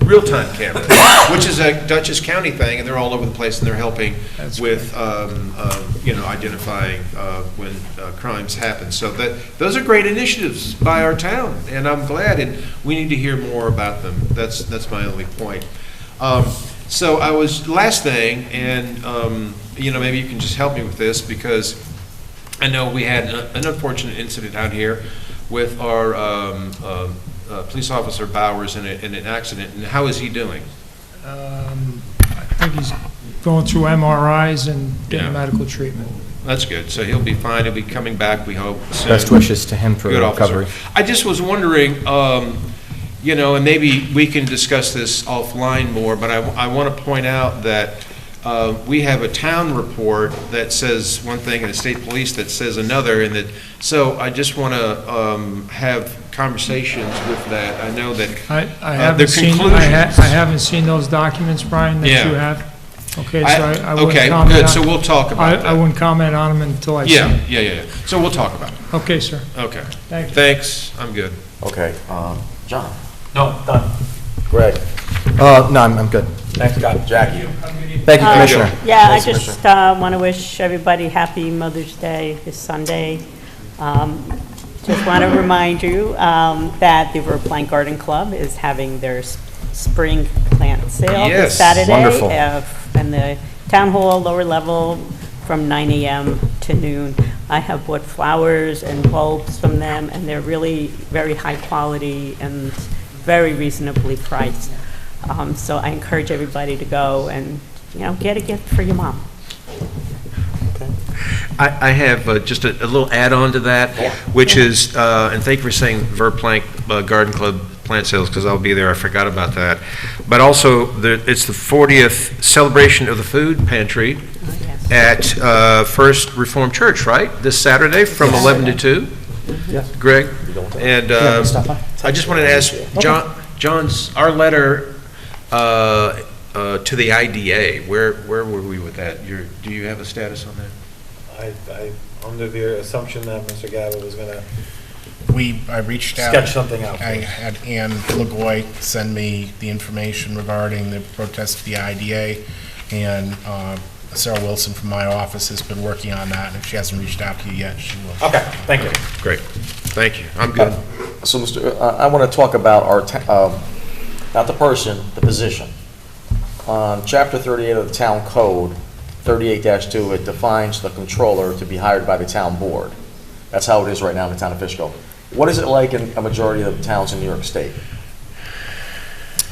Real-time cameras, which is a Dutchess County thing, and they're all over the place, and they're helping with, identifying when crimes happen. So those are great initiatives by our town, and I'm glad, and we need to hear more about them. That's my only point. So last thing, and, maybe you can just help me with this, because I know we had an unfortunate incident out here with our police officer Bowers in an accident, and how is he doing? I think he's going through MRIs and getting medical treatment. That's good. So he'll be fine. He'll be coming back, we hope, soon. Best wishes to him for Good recovery. officer. I just was wondering, and maybe we can discuss this offline more, but I want to point out that we have a town report that says one thing and a state police that says another, so I just want to have conversations with that. I know that I haven't seen those documents, Brian, that you have. Okay, so I wouldn't okay, comment. good. So we'll talk about that. I wouldn't comment on them until I see them. Yeah. So we'll talk about it. Okay, sir. Okay. Thank you. Thanks. I'm good. Okay, John? No, done. Greg? No, I'm good. Thanks, God. Jackie? Thank you, Commissioner. Yeah, I Thanks, just want to wish everybody happy Mother's Day this Sunday. Just want to remind you that the Verplank Garden Club is having their spring plant sale this Saturday. Wonderful. In the town hall, lower level, from 9 a.m. to noon. I have bought flowers and bulbs from them, and they're really very high quality and very reasonably priced. So I encourage everybody to go and, get a gift for your mom. I have just a little add-on to that, which is, and thank you for saying Verplank Garden Club plant sales, because I'll be there. I forgot about that. But also, it's the 40th celebration of the food pantry at First Reformed Church, right? This Saturday from 11 to 2? Yes. Greg? And I just wanted to ask, John's, our letter to the IDA, where were we with that? Do you have a status on that? I under the assumption that Mr. Gabbard was going to I reached out. sketch something out. I had Ann LaGoy send me the information regarding the protest of the IDA, and Sarah Wilson from my office has been working on that, and if she hasn't reached out to you yet, she will. Okay, thank you. Great. Thank you. I'm good. So, I want to talk about not the person, the position. On Chapter 38 of the Town Code, 38-2, it defines the controller to be hired by the town board. That's how it is right now in the town of Fishkill. What is it like in a majority of the towns in New York State?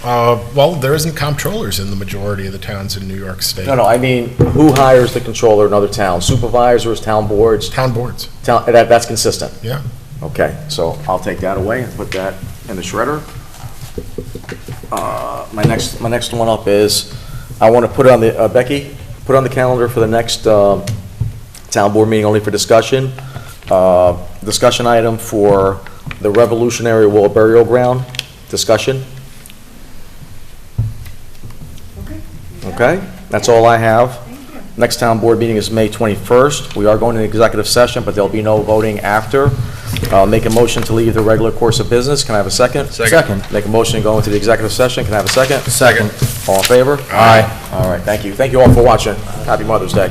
Well, there isn't comptrollers in the majority of the towns in New York State. No, I mean, who hires the controller in other towns? Supervisors, town boards? Town boards. That's consistent? Yeah. Okay, so I'll take that away and put that in the shredder. My next one up is, I want to put on the, Becky, put on the calendar for the next town board meeting only for discussion. Discussion item for the Revolutionary War Burial Ground discussion. Okay, that's all I have. Next town board meeting is May 21st. We are going to executive session, but there'll be no voting after. Make a motion to leave the regular course of business. Can I have a second? Second. Make a motion to go into the executive session. Can I have a second? Second. All in favor? Aye. All right, thank you. Thank you all for watching. Happy Mother's Day.